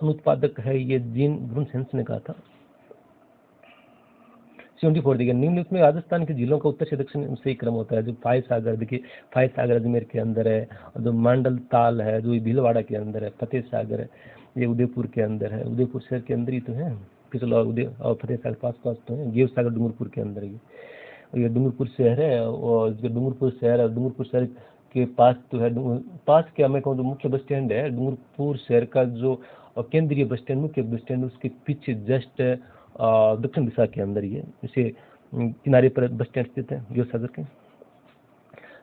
अनुत्पादक है? ये जीन ब्रुनसेंस ने कहा था। 74 देखिए, निम्नलिखित में राजस्थान की झीलों का उत्तर से दक्षिण में सही क्रम होता है। जो फाइव सागर देखिए, फाइव सागर अजमेर के अंदर है, और जो मांडल ताल है जो भीलवाड़ा के अंदर है, फतेह सागर है ये उदयपुर के अंदर है, उदयपुर शहर के अंदर ही तो है, पिछला उदय और फतेह सागर पास तो है। गेव सागर डूंगरपुर के अंदर ये डूंगरपुर शहर है, और जो डूंगरपुर शहर है, डूंगरपुर शहर के पास तो है, पास क्या मैं कहूँ, जो मुख्य बस स्टैंड है डूंगरपुर शहर का, जो केंद्रीय बस स्टैंड मुख्य बस स्टैंड उसके पीछे जस्ट दक्षिण दिशा के अंदर ही है। इसे किनारे पर बस स्टैंड स्थित है गेव सागर के।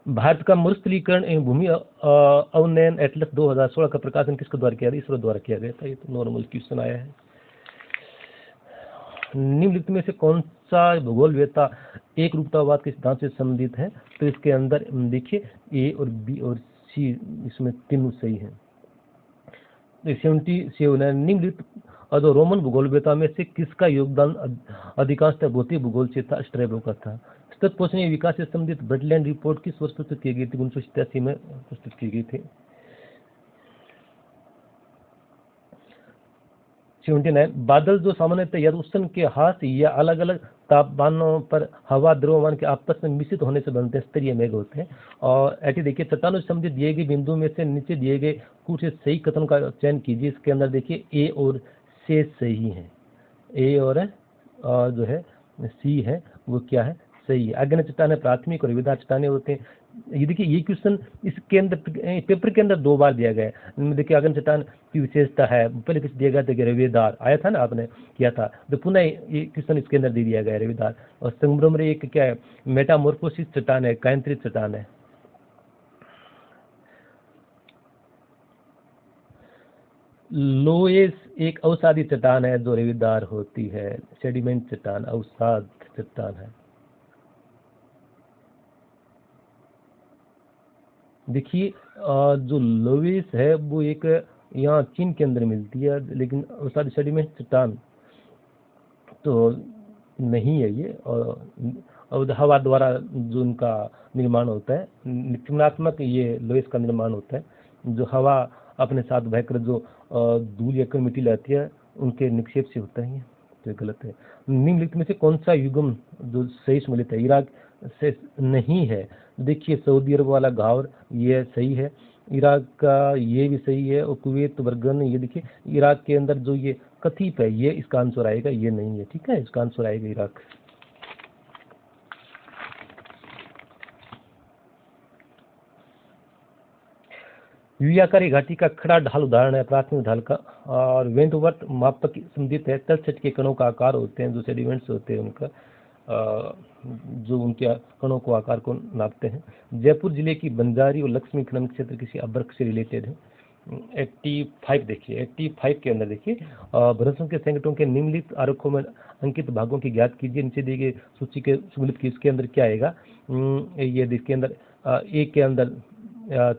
भारत का मरुस्थलीकरण एवं भूमि अवनयन एटलस 2016 का प्रकाशन किसके द्वारा किया गया? इसरो द्वारा किया गया था। ये तो नॉर्मल क्वेश्चन आया है। निम्नलिखित में से कौन सा भूगोलवेत्ता एक रूपतावाद के सिद्धांत से संबंधित है? तो इसके अंदर देखिए ए और बी और सी इसमें तीनों सही है। 77 है, निम्नलिखित जो रोमन भूगोलवेत्ता में से किसका योगदान अधिकांशतः भौतिक भूगोल से था? स्ट्रैबो का था। सतत पोषणीय विकास से संबंधित ब्रटलैंड रिपोर्ट किस वर्ष प्रस्तुत की गई थी? 1987 में प्रस्तुत की गई थी। 79 बादल जो सामान्यतः या उष्ण के हाथ या अलग अलग तापमानों पर हवा द्रव्यमान के आपस में मिश्रित होने से बनते हैं, स्तरीय मेघ होते हैं। और ऐसे देखिए चट्टानों से संबंधित दिए गए बिंदु में से नीचे दिए गए कुछ सही कथन का चयन कीजिए। इसके अंदर देखिए ए और से सही है, ए और जो है सी है वो क्या है? सही है। अग्नि चट्टानें प्राथमिक और रविदार चट्टानें होते हैं। ये देखिए ये क्वेश्चन इसके अंदर पेपर के अंदर 2 बार दिया गया है। देखिए अग्नि चट्टान की विशेषता है, पहले कुछ दिया गया था कि रविदार आया था ना, आपने किया था, तो पुनः ये क्वेश्चन इसके अंदर दे दिया गया है रविदार। और संगमरमर एक क्या है? मेटामोर्फोसिस चट्टान है, कायंत्रित चट्टान है। लोएस एक अवसादी चट्टान है जो रविदार होती है। सेडिमेंट चट्टान अवसाद चट्टान है। देखिए जो लोवेस है वो एक यहाँ चीन के अंदर मिलती है, लेकिन अवसादी सेडिमेंट चट्टान तो नहीं है ये। और हवा द्वारा जो उनका निर्माण होता है, निम्नात्मक ये लोएस का निर्माण होता है, जो हवा अपने साथ बहकर जो धूल या मिट्टी लाती है उनके निक्षेप से होता है। ये तो गलत है। निम्नलिखित में से कौन सा युग्म जो सही सम्मिलित है? इराक से नहीं है। देखिए सऊदी अरब वाला घावर ये सही है, इराक का ये भी सही है, और कुवैत बर्गन ये देखिए इराक के अंदर जो ये कथित है ये इसका आंसर आएगा, ये नहीं है। ठीक है, इसका आंसर आएगा इराक। व्यूयाकारी घाटी का खड़ा ढाल उदाहरण है प्राथमिक ढाल का। और वेंटवर्थ मापक संबंधित है तलछट के कणों का आकार होते हैं, जो सेडिमेंट्स होते हैं उनका जो उनके कणों को आकार को नापते हैं। जयपुर जिले की बंजारी और लक्ष्मी खनन क्षेत्र किसी अभ्रक से रिलेटेड है। 85 देखिए, 85 के अंदर देखिए भ्रष्टों के संगठनों के निम्नलिखित आरेखों में अंकित भागों की ज्ञात कीजिए। नीचे दी गई सूची के सम्मिलित की इसके अंदर क्या आएगा, ये इसके अंदर ए के अंदर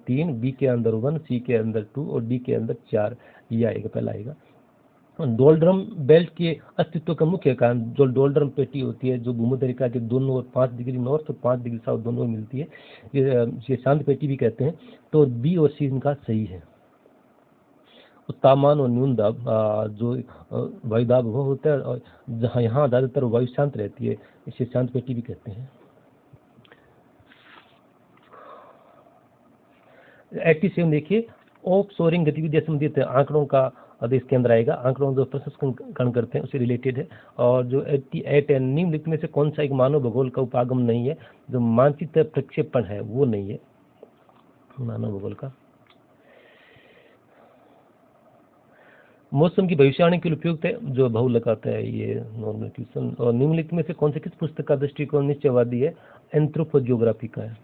3, बी के अंदर 1, सी के अंदर 2 और डी के अंदर 4, ये आएगा, पहला आएगा। डोलड्रम बेल्ट के अस्तित्व का मुख्य कारण जो डोलड्रम पेटी होती है, जो भूमध्य रेखा के दोनों ओर 5 डिग्री नॉर्थ और 5 डिग्री साउथ दोनों में मिलती है, ये शांत पेटी भी कहते हैं। तो बी और सी इनका सही है। तापमान और न्यून दाब, जो वायु दाब वो होता है और जहाँ यहाँ ज़्यादातर वायु शांत रहती है, इसे शांत पेटी भी कहते हैं। 87 देखिए, ऑफ शोरिंग गतिविधि संबंधित आंकड़ों का आदेश के अंदर आएगा। आंकड़ों जो प्रसंस्करण करते हैं उससे रिलेटेड है। और जो 88 है, निम्नलिखित में से कौन सा एक मानव भूगोल का उपागम नहीं है, जो मानचित्र प्रक्षेपण है वो नहीं है मानव भूगोल का। मौसम की भविष्यवाणी के लिए उपयुक्त है, जो बहुलक आता है, ये नॉर्मल क्वेश्चन। और निम्नलिखित में से कौन से किस पुस्तक का दृष्टिकोण निश्चयवादी है, एंथ्रोपोजियोग्राफी का है।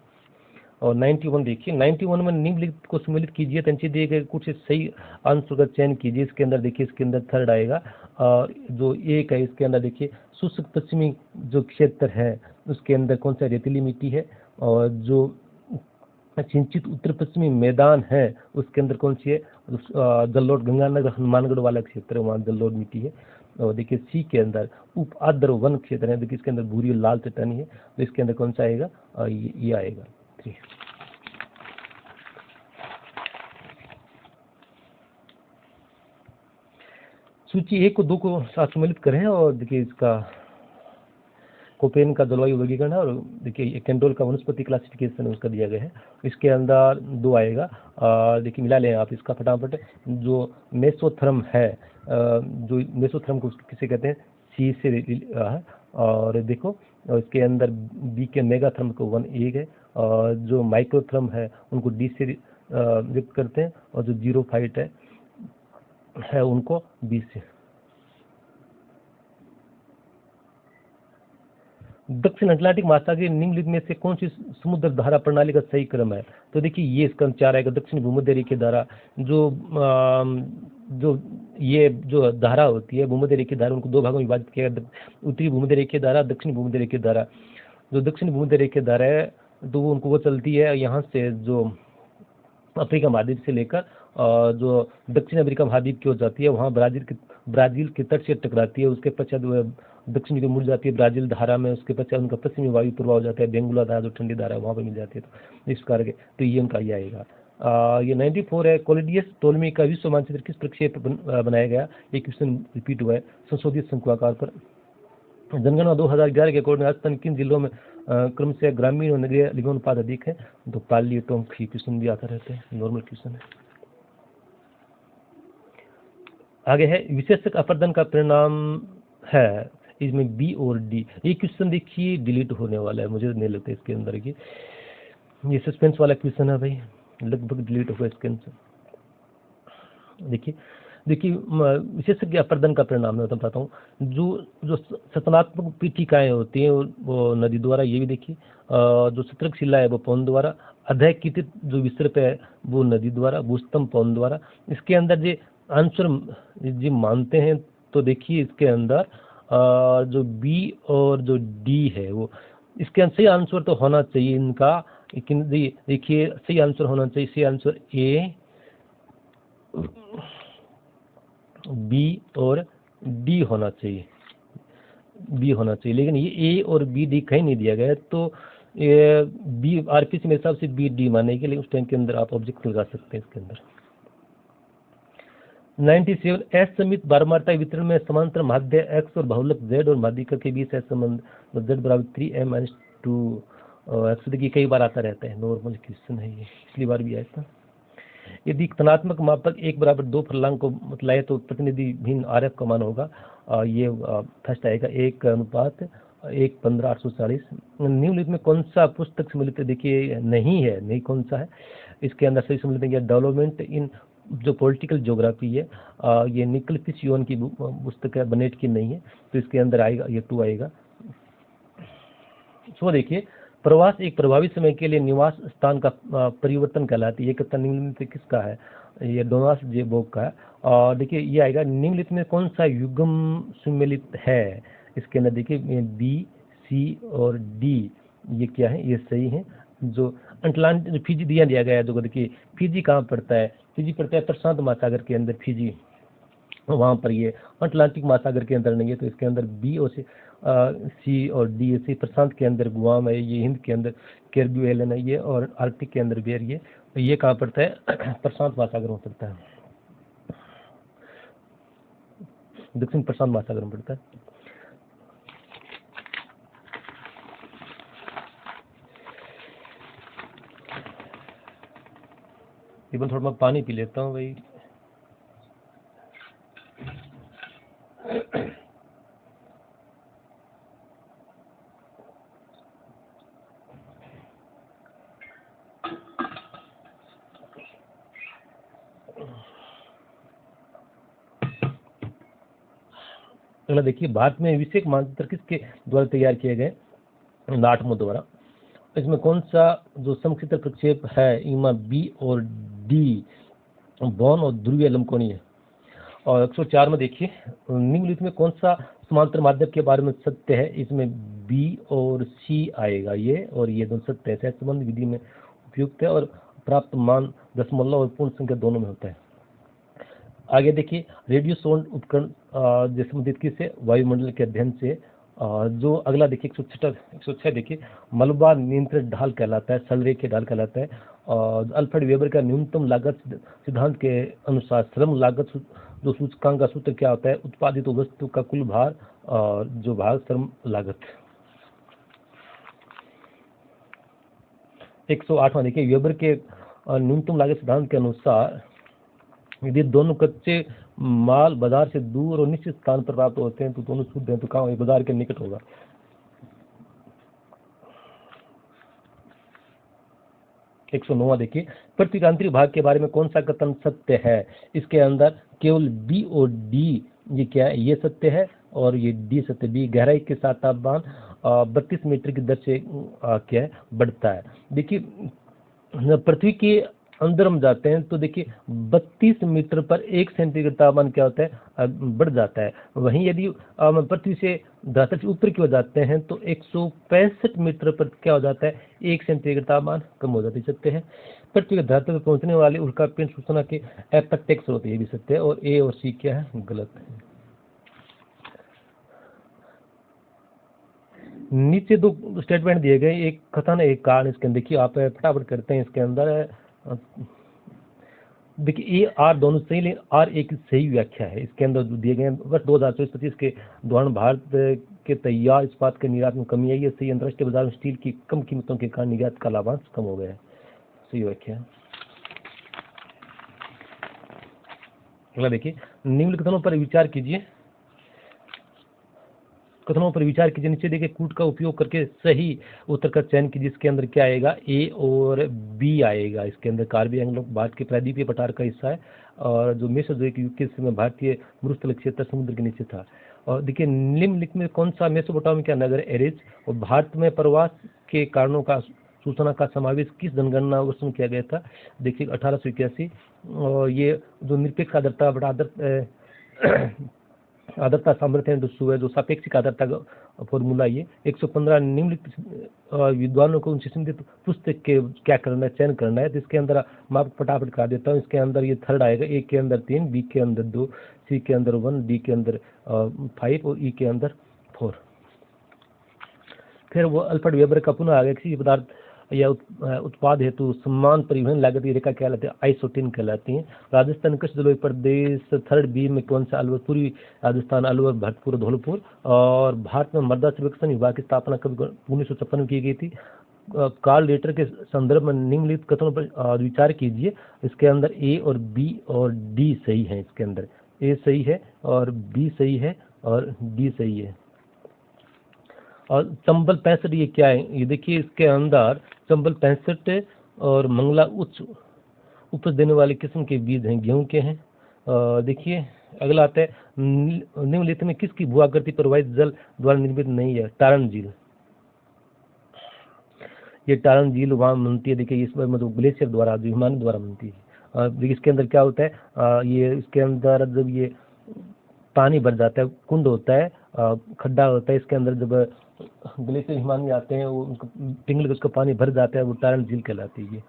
और 91 देखिए, 91 में निम्नलिखित को सम्मिलित कीजिए, तंचे दिए गए कुछ सही आंसर का चयन कीजिए। इसके अंदर देखिए, इसके अंदर थर्ड आएगा और जो एक है इसके अंदर देखिए शुष्क पश्चिमी जो क्षेत्र है उसके अंदर कौन सा रेतीली मिट्टी है, और जो सिंचित उत्तर पश्चिमी मैदान है उसके अंदर कौन सी है, जल्लोड गंगानगर हनुमानगढ़ वाला क्षेत्र है, वहाँ जल्लोड मिट्टी है। और देखिए सी के अंदर उप आर्द्र वन क्षेत्र है, देखिए इसके अंदर भूरी और लाल चट्टानी है, तो इसके अंदर कौन सा आएगा, ये आएगा 3। सूची 1 को 2 को साथ सम्मिलित करें और देखिए इसका कोपेन का जलवायु वर्गीकरण है, और देखिए कैंडोल का वनस्पति क्लासिफिकेशन उसका दिया गया है। इसके अंदर 2 आएगा, देखिए मिला लें आप इसका फटाफट। जो मेसोथर्म है, जो मेसोथर्म को किसे कहते हैं, सी से है। और देखो इसके अंदर बी के मेगाथर्म को 1 है, और जो माइक्रोथर्म है उनको डी से व्यक्त करते हैं, और जो जीरोफाइट है उनको बी से। दक्षिण अटलांटिक महासागर निम्नलिखित में से कौन सी समुद्र धारा प्रणाली का सही क्रम है, तो देखिए ये इसका 4 आएगा। दक्षिण भूमध्य रेखीय धारा, जो ये जो धारा होती है भूमध्य रेखीय धारा, उनको 2 भागों में विभाजित किया गया, उत्तरी भूमध्य रेखीय धारा, दक्षिण भूमध्य रेखीय धारा। जो दक्षिण भूमध्य रेखीय धारा है तो वो चलती है यहाँ से जो अफ्रीका महाद्वीप से लेकर जो दक्षिण अमेरिका महाद्वीप की ओर जाती है, वहाँ ब्राजील के तट से टकराती है। उसके पश्चात दक्षिण की मुड़ जाती है ब्राजील धारा में, उसके पश्चात उनका पश्चिमी वायु प्रभाव हो जाता है, बेंगुला धारा जो ठंडी धारा है वहाँ पर मिल जाती है। तो इस कारण तो ये उनका ये आएगा। ये 94 है, कोलिडियस टोलमी का विश्व मानचित्र किस प्रक्षेप बनाया गया, ये क्वेश्चन रिपीट हुआ है संशोधित शंकुआकार पर। जनगणना 2011 के अकॉर्डिंग राजस्थान किन जिलों में क्रम से ग्रामीण और नगरीय लिंगानुपात अधिक है, तो पाली टोंक क्वेश्चन भी आता रहते हैं, नॉर्मल क्वेश्चन है। आगे है विशेषक अपर्दन का परिणाम है, इसमें बी और डी। ये क्वेश्चन देखिए डिलीट होने वाला है, मुझे नहीं लगता इसके अंदर की, ये सस्पेंस वाला क्वेश्चन है भाई, लगभग डिलीट होगा इसके अंदर। देखिए विशेषज्ञ अपर्दन का परिणाम है, मैं बताता हूँ। जो सतनात्मक पीठिकाएं होती हैं वो नदी द्वारा, ये भी देखिए। जो सतर्क शिला है वो पवन द्वारा, अधकित जो विसर्प है वो नदी द्वारा, भूस्तंभ पवन द्वारा। इसके अंदर जो आंसर जी मानते हैं, तो देखिए इसके अंदर जो बी और जो डी है वो इसके सही आंसर तो होना चाहिए इनका, लेकिन देखिए सही आंसर होना चाहिए, सही आंसर ए, बी और डी होना चाहिए, बी होना चाहिए, लेकिन ये ए और बी डी कहीं नहीं दिया गया है। तो ये बी आरपीसी मेरे हिसाब से बी डी मानेगी, लेकिन उस टाइम के अंदर आप ऑब्जेक्ट लगा सकते हैं इसके अंदर। 97 एस समित बारमारता वितरण में समांतर माध्य एक्स और बहुलक जेड और माध्यिका के बीच है संबंध जेड बराबर 3m-2 एक्स। देखिए कई बार आता रहता है, नॉर्मल क्वेश्चन है ये, पिछली बार भी आया था। यदि धनात्मक मापक 1/2 फलनांक को मतलब तो प्रतिनिधि भिन्न RF का मान होगा, ये फर्स्ट आएगा 1:1:15:840। निम्नलिखित में कौन सा पुस्तक सम्मिलित है, देखिए नहीं है, नहीं कौन सा है, इसके अंदर सही समझ लेंगे डेवलपमेंट इन जो पॉलिटिकल ज्योग्राफी है, ये निकल पिचियोन की पुस्तक है, बनेट की नहीं है, तो इसके अंदर आएगा ये 2 आएगा। सो देखिए, प्रवास एक प्रभावी समय के लिए निवास स्थान का परिवर्तन कहलाती है। ये कथन निम्नलिखित में किसका है? ये डोनास जे बोक का है। और देखिए ये आएगा निम्नलिखित में कौन सा युग्म सुमेलित है? इसके अंदर देखिए बी, सी और डी, ये क्या है? ये सही है। जो अटलांटिक फिजी दिया गया है, जो देखिए फिजी कहाँ पड़ता है? फिजी पड़ता है प्रशांत महासागर के अंदर, फिजी वहाँ पर, ये अटलांटिक महासागर के अंदर नहीं है। तो इसके अंदर बी और सी और डी, सी प्रशांत के अंदर गुआम है, ये हिंद के अंदर कैरिबियन आइलैंड है ये, और आर्कटिक के अंदर बेर, ये कहाँ पड़ता है? प्रशांत महासागर में पड़ता है, दक्षिण प्रशांत महासागर में पड़ता है। इवन थोड़ा मैं पानी पी लेता हूँ भाई। अगला देखिए, भारत में विषयक मानचित्र किसके द्वारा तैयार किए गए? नाटमो द्वारा। इसमें कौन सा जो समक्षेत्र प्रक्षेप है? इमा बी और डी, बॉन और ध्रुवीय लंबकोणी है। और 104 में देखिए, निम्नलिखित में कौन सा समांतर माध्यम के बारे में सत्य है? इसमें बी और सी आएगा, ये और ये दोनों सत्य है। सहसंबंध विधि में उपयुक्त है और प्राप्त मान दशमलव और पूर्ण संख्या दोनों में होता है। आगे देखिए, रेडियो साउंड उपकरण जैसे संबंधित किससे? वायुमंडल के अध्ययन से। जो अगला देखिए 106 देखिए, मलबा नियंत्रित ढाल कहलाता है, सरलरेखीय ढाल कहलाता है। और अल्फ्रेड वेबर का न्यूनतम लागत सिद्धांत के अनुसार श्रम लागत जो सूचकांक का सूत्र क्या होता है? उत्पादित वस्तु का कुल भार और जो भार श्रम लागत। 108वां देखिए, वेबर के न्यूनतम लागत सिद्धांत के अनुसार यदि दोनों कच्चे माल बाजार से दूर और निश्चित स्थान पर प्राप्त होते हैं तो दोनों शुद्ध हैं, तो कहाँ बाजार के निकट होगा। 109वां देखिए, पृथ्वी के आंतरिक भाग के बारे में कौन सा कथन सत्य है? इसके अंदर केवल बी और डी, ये क्या है? ये सत्य है और ये डी सत्य। बी, गहराई के साथ तापमान 32 मीटर की दर से क्या है? बढ़ता है। देखिए, पृथ्वी के अंदर हम जाते हैं तो देखिए 32 मीटर पर 1 सेंटीग्रेड तापमान क्या होता है? बढ़ जाता है। वहीं यदि पृथ्वी से धरातल से ऊपर की ओर जाते हैं तो 165 मीटर पर क्या हो जाता है? 1 सेंटीग्रेड तापमान कम हो जाती सकते हैं। पृथ्वी के धरातल पर पहुंचने वाले उल्कापिंड सूचना के अप्रत्यक्ष होते हैं, ये भी सत्य है। और ए और सी क्या है? गलत है। नीचे 2 स्टेटमेंट दिए गए, एक कथन एक कारण। इसके अंदर देखिए, आप फटाफट करते हैं। इसके अंदर देखिए ए आर दोनों सही, लेकिन आर एक सही व्याख्या है। इसके अंदर जो दिए गए वर्ष 2024-25 के दौरान भारत के तैयार इस्पात के निर्यात में कमी आई है। सही, अंतर्राष्ट्रीय बाजार में स्टील की कम कीमतों के कारण निर्यात का लाभांश कम हो गया है। सही व्याख्या है। अगला देखिए, निम्न कथनों पर विचार कीजिए। कथनों पर विचार कीजिए। नीचे देखिए, कूट का उपयोग करके सही उत्तर का चयन कीजिए। इसके अंदर क्या आएगा? ए और बी आएगा। इसके अंदर कार्बी एंग्लो भारत के प्रायद्वीपीय पठार का हिस्सा है, और जो मेसोजोइक युग के समय भारतीय मरुस्थल क्षेत्र समुद्र के नीचे था। और देखिए, निम्नलिखित में कौन सा मेसोपोटामिया का नगर एरेज और भारत में प्रवास के कारणों का सूचना का समावेश किस जनगणना वर्ष में किया गया था? देखिए 1881। और ये जो निरपेक्ष आर्द्रता बड़ा आर्द्रता सामर्थ्य है जो सापेक्षिक आर्द्रता का फॉर्मूला, ये 115 निम्नलिखित विद्वानों को उनसे संबंधित पुस्तक के क्या करना है? चयन करना है। तो इसके अंदर मैं आपको फटाफट करा देता हूँ। इसके अंदर ये थर्ड आएगा, ए के अंदर 3, बी के अंदर 2, सी के अंदर 1, डी के अंदर 5 और ई के अंदर 4। फिर वो अल्फ्रेड वेबर का पुनः आ गया, किसी पदार्थ या उत्पाद हेतु समान परिवहन लागत की रेखा कहलाती है? आइसोटीन कहलाती है। राजस्थान कृषि जलवायु प्रदेश थर्ड बी में कौन सा? अलवर, पूर्वी राजस्थान, अलवर, भरतपुर, धौलपुर। और भारत में मृदा सर्वेक्षण विभाग की स्थापना कब 1956 में की गई थी? कार्ल लेटर के संदर्भ में निम्नलिखित कथनों पर विचार कीजिए। इसके अंदर ए और बी और डी सही है। इसके अंदर ए सही है और बी सही है और डी सही है। और चंबल 65 ये क्या है? ये देखिए, इसके अंदर चंबल 65 और मंगला उच्च उपज देने वाले किस्म के बीज हैं गेहूं के हैं। देखिए अगला आता है निम्नलिखित में किसकी भूआकृति प्रवाहित जल द्वारा निर्मित नहीं है? टारण झील। ये टारण झील वहाँ बनती है, देखिए इस मतलब ग्लेशियर द्वारा, जो हिमालय द्वारा बनती है। देखिए इसके अंदर क्या होता है, ये इसके अंदर जब ये पानी भर जाता है, कुंड होता है, खड्डा होता है, इसके अंदर जब ग्लेशियर हिमालय आते हैं वो पिघल के उसका पानी भर जाता है, वो टारण झील कहलाती है।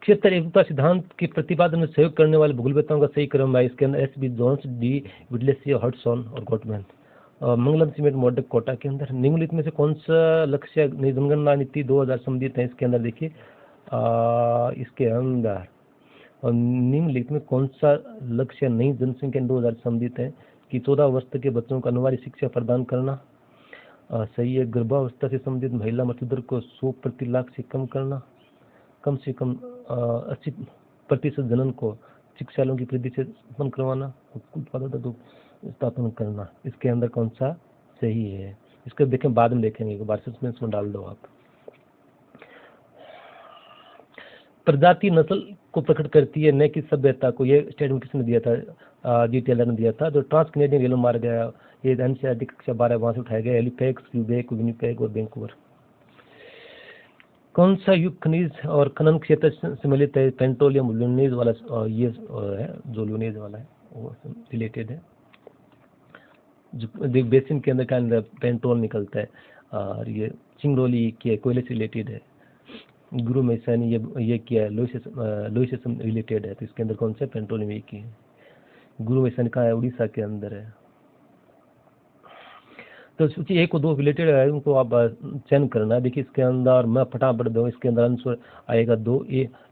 क्षेत्र एकरूपता सिद्धांत के प्रतिपादन में सहयोग करने वाले भूगोलवेत्ताओं का सही क्रम है। इसके अंदर एस.बी. Jones, D. विडलेसी, हडसन और गॉटमैन। मंगलम सीमेंट मोडक कोटा के अंदर निम्नलिखित में से कौन सा लक्ष्य नई जनगणना नीति 2000 संबंधित है? इसके अंदर देखिए इसके अंदर निम्नलिखित में कौन सा लक्ष्य नई जनसंख्या 2000 संबंधित है कि 14 वर्ष तक के बच्चों को अनिवार्य शिक्षा प्रदान करना। सही है। गर्भावस्था से संबंधित महिला मृत्यु दर को 100 प्रति लाख से कम करना। कम से कम 80% जनन को चिकित्सालयों की वृद्धि से उत्पन्न करवाना। उत्पादन स्थापन करना। इसके अंदर कौन सा सही है? इसको देखें, बाद में देखेंगे, एक बार सस्पेंस में डाल दो आप। प्रजाति नस्ल को प्रकट करती है, न कि सभ्यता को। ये स्टेटमेंट किसने दिया था? जी टेलर ने दिया था। जो ट्रांस कैनेडियन रेलवे मार्ग गया, ये एनसीईआरटी कक्षा 12 वहां से उठाया गया। हेलिपैक्स, क्यूबेक, विनिपेग और वैंकूवर। कौन सा युग खनिज और खनन क्षेत्र सम्मिलित है? पेट्रोलियम लुनीज वाला, ये है जो लुनीज वाला है वो रिलेटेड है। जो बेसिन के अंदर का पेट्रोल निकलता है, और ये चिंगरोली के कोयले से रिलेटेड है। गुरु मैसानी ये किया है, लोही से रिलेटेड है। तो इसके अंदर कौन सा पेट्रोलियम एक ही है। गुरु मैसानी कहाँ है? उड़ीसा के अंदर है। तो सूची 1 और 2 रिलेटेड है, उनको आप चयन करना है। देखिए इसके अंदर मैं फटाफट दूँ, इसके अंदर आंसर आएगा 2,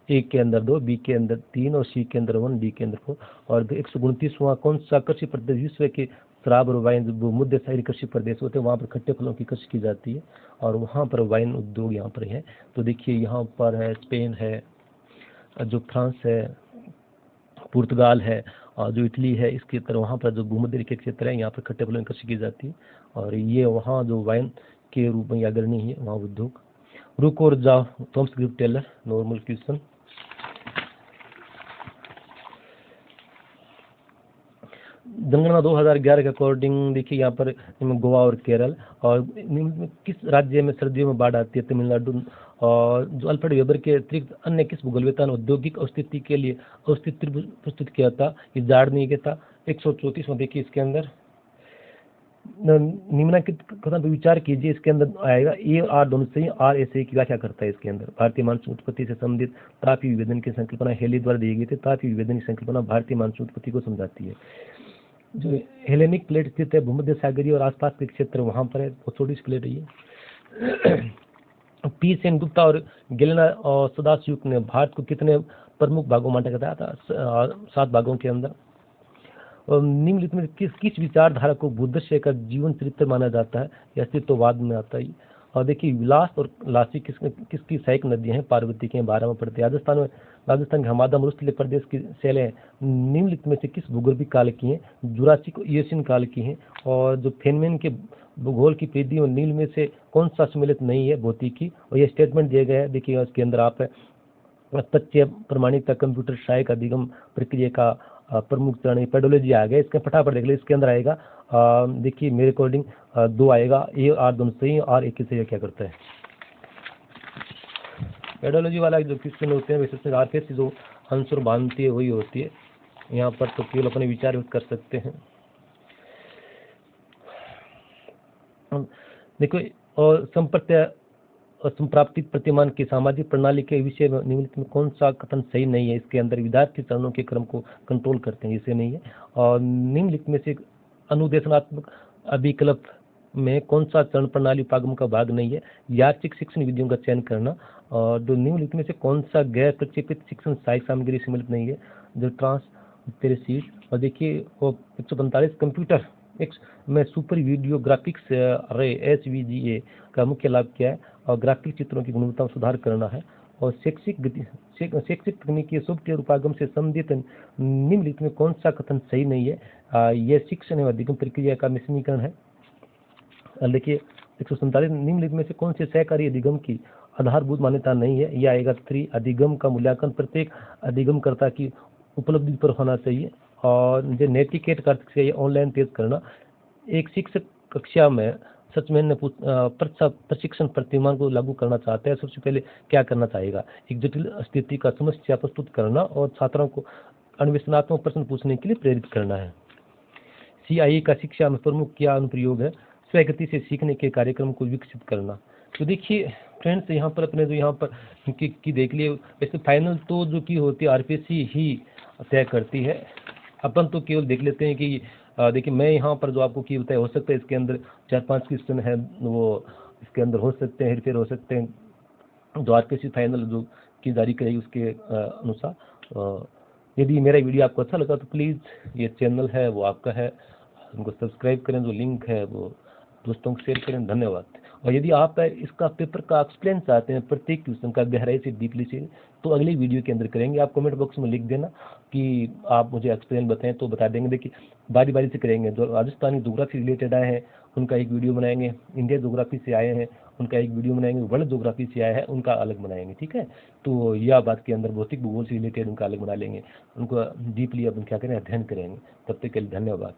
ए के अंदर 2, बी के अंदर 3 और सी के अंदर 1, डी के अंदर 4। और 129वां कौन सा कृषि प्रदेश विश्व के शराब और वाइन जो मध्य सागरीय कृषि प्रदेश होते हैं वहाँ पर खट्टे फलों की कृषि की जाती है, और वहाँ पर वाइन उद्योग यहाँ पर है। तो देखिए यहाँ पर है स्पेन है, जो फ्रांस है, पुर्तगाल है, और जो इटली है, इसके तरह वहाँ पर जो भूमध्य रेखा क्षेत्र है यहाँ पर खट्टे फलों की कृषि की जाती है, और ये वहाँ जो वाइन के रूप में अग्रणी है वहाँ उद्योग। रुक और जाओ, Thomas Griff Taylor. Normal question. जनगणना 2011 के अकॉर्डिंग देखिए यहाँ पर गोवा और केरल, और किस राज्य में सर्दियों में बाढ़ आती है? तमिलनाडु। और जो अल्फ्रेड वेबर के अतिरिक्त अन्य किस भूगोलवेत्ता ने औद्योगिक अस्तित्व के लिए अस्तित्व प्रस्तुत किया था? ये जार्डनी था। 134वां देखिए इसके अंदर निम्नलिखित कथन पर विचार कीजिए। इसके अंदर आएगा ए और आर दोनों सही। आर ऐसे की व्याख्या करता है। इसके अंदर भारतीय मानसून उत्पत्ति से संबंधित तापीय विभेदन की संकल्पना हेली द्वारा दी गई थी। तापीय विभेदन की संकल्पना भारतीय मानसून उत्पत्ति को समझाती है। जो हेलेनिक प्लेट स्थित है भूमध्य सागरीय और आसपास के क्षेत्र वहां पर है, वो छोटी प्लेट है ये। पी सेन गुप्ता और गेलेना और सदाशिव ने भारत को कितने प्रमुख भागों में बांटा था? 7 भागों के अंदर। निम्नलिखित में किस विचारधारा को बुद्धशय का जीवन चरित्र माना जाता है? अस्तित्ववाद में आता है। और देखिए विलास और लासी किसकी सहायक नदियां हैं? पार्वती के 12 में पड़ते हैं। राजस्थान के हमादा मरुस्थलीय प्रदेश की शैलें निम्नलिखित में से किस भूगोलिक काल की हैं? जुरासिक एशियन काल की हैं। और जो फेनमैन के भूगोल की परिधि और नील में से कौन सा सम्मिलित नहीं है? भौतिकी। और ये स्टेटमेंट दिए गए हैं, देखिए इसके अंदर आप तथ्य प्रमाणिकता कंप्यूटर सहायक अधिगम प्रक्रिया का प्रमुख चरण पेडोलॉजी आ गया। इसके फटाफट देख ले। इसके अंदर आएगा देखिए मेरे अकॉर्डिंग 2 आएगा। ए आर दोनों सही और एक से क्या करता है? पेडोलॉजी वाला जो क्वेश्चन होते हैं वैसे आरके से जो आंसर बांधती है वही होती है। यहाँ पर तो केवल अपने विचार व्यक्त कर सकते हैं। देखो और संप्राप्तिक प्रतिमान की सामाजिक प्रणाली के विषय में निम्नलिखित में कौन सा कथन सही नहीं है? इसके अंदर विद्यार्थी चरणों के क्रम को कंट्रोल करते हैं, इसे नहीं है। और निम्नलिखित में से अनुदेशनात्मक अभिकल्प में कौन सा चरण प्रणाली उपागम का भाग नहीं है? यार्चिक शिक्षण विधियों का चयन करना। और जो निम्नलिखित में से कौन सा गैर प्रक्षेपित शिक्षण सहायक सामग्री सम्मिलित नहीं है? जो ट्रांसपेरेंसी। और देखिए 145 कंप्यूटर में सुपर वीडियो ग्राफिक्स रे SVGA का मुख्य लाभ क्या है? और ग्राफिक चित्रों की गुणवत्ता में सुधार करना है। और शैक्षिक तकनीकी सॉफ्टवेयर उपागम से संबंधित निम्नलिखित में कौन सा कथन सही नहीं है? यह शिक्षण एवं अधिगम प्रक्रिया का मिश्रणीकरण है। देखिए 147 निम्नलिखित में से कौन से सहकारी अधिगम की आधारभूत मान्यता नहीं है? यह आएगा 3। अधिगम का मूल्यांकन प्रत्येक अधिगमकर्ता की उपलब्धि पर होना चाहिए। और जो नैतिकेट का अर्थ है ऑनलाइन तेज करना। एक शिक्षक कक्षा में सचमैन ने प्रशिक्षण प्रतिमान को लागू करना चाहते हैं, सबसे पहले क्या करना चाहेगा? एक जटिल स्थिति का समस्या प्रस्तुत करना और छात्रों को अन्वेषणात्मक प्रश्न पूछने के लिए प्रेरित करना है। CIE का शिक्षा में प्रमुख क्या अनुप्रयोग है? स्वगति से सीखने के कार्यक्रम को विकसित करना। तो देखिए फ्रेंड्स, यहाँ पर अपने जो यहाँ पर की देख लिए, वैसे फाइनल तो जो की होती है RPSC ही तय करती है। अपन तो केवल देख लेते हैं कि देखिए मैं यहाँ पर जो आपको की बताया, हो सकता है इसके अंदर 4-5 क्वेश्चन है वो इसके अंदर हो सकते हैं, हेरफेर हो सकते हैं जो RPSC फाइनल जो की जारी करेगी उसके अनुसार। यदि मेरा वीडियो आपको अच्छा लगा तो प्लीज़ ये चैनल है वो आपका है, उनको सब्सक्राइब करें, जो लिंक है वो दोस्तों को शेयर करें। धन्यवाद। और यदि आप इसका पेपर का एक्सप्लेन चाहते हैं प्रत्येक क्वेश्चन का गहराई से डीपली से, तो अगली वीडियो के अंदर करेंगे। आप कमेंट बॉक्स में लिख देना कि आप मुझे एक्सप्लेन बताएं तो बता देंगे। देखिए बारी बारी से करेंगे। जो राजस्थानी ज्योग्राफी रिलेटेड आए हैं उनका एक वीडियो बनाएंगे, इंडिया ज्योग्राफी से आए हैं उनका एक वीडियो बनाएंगे, वर्ल्ड ज्योग्राफी से आए हैं उनका अलग बनाएंगे। ठीक है, तो यह बात के अंदर भौतिक भूगोल से रिलेटेड उनका अलग बना लेंगे, उनको डीपली अपन क्या करें अध्ययन करेंगे। तब तक के लिए धन्यवाद।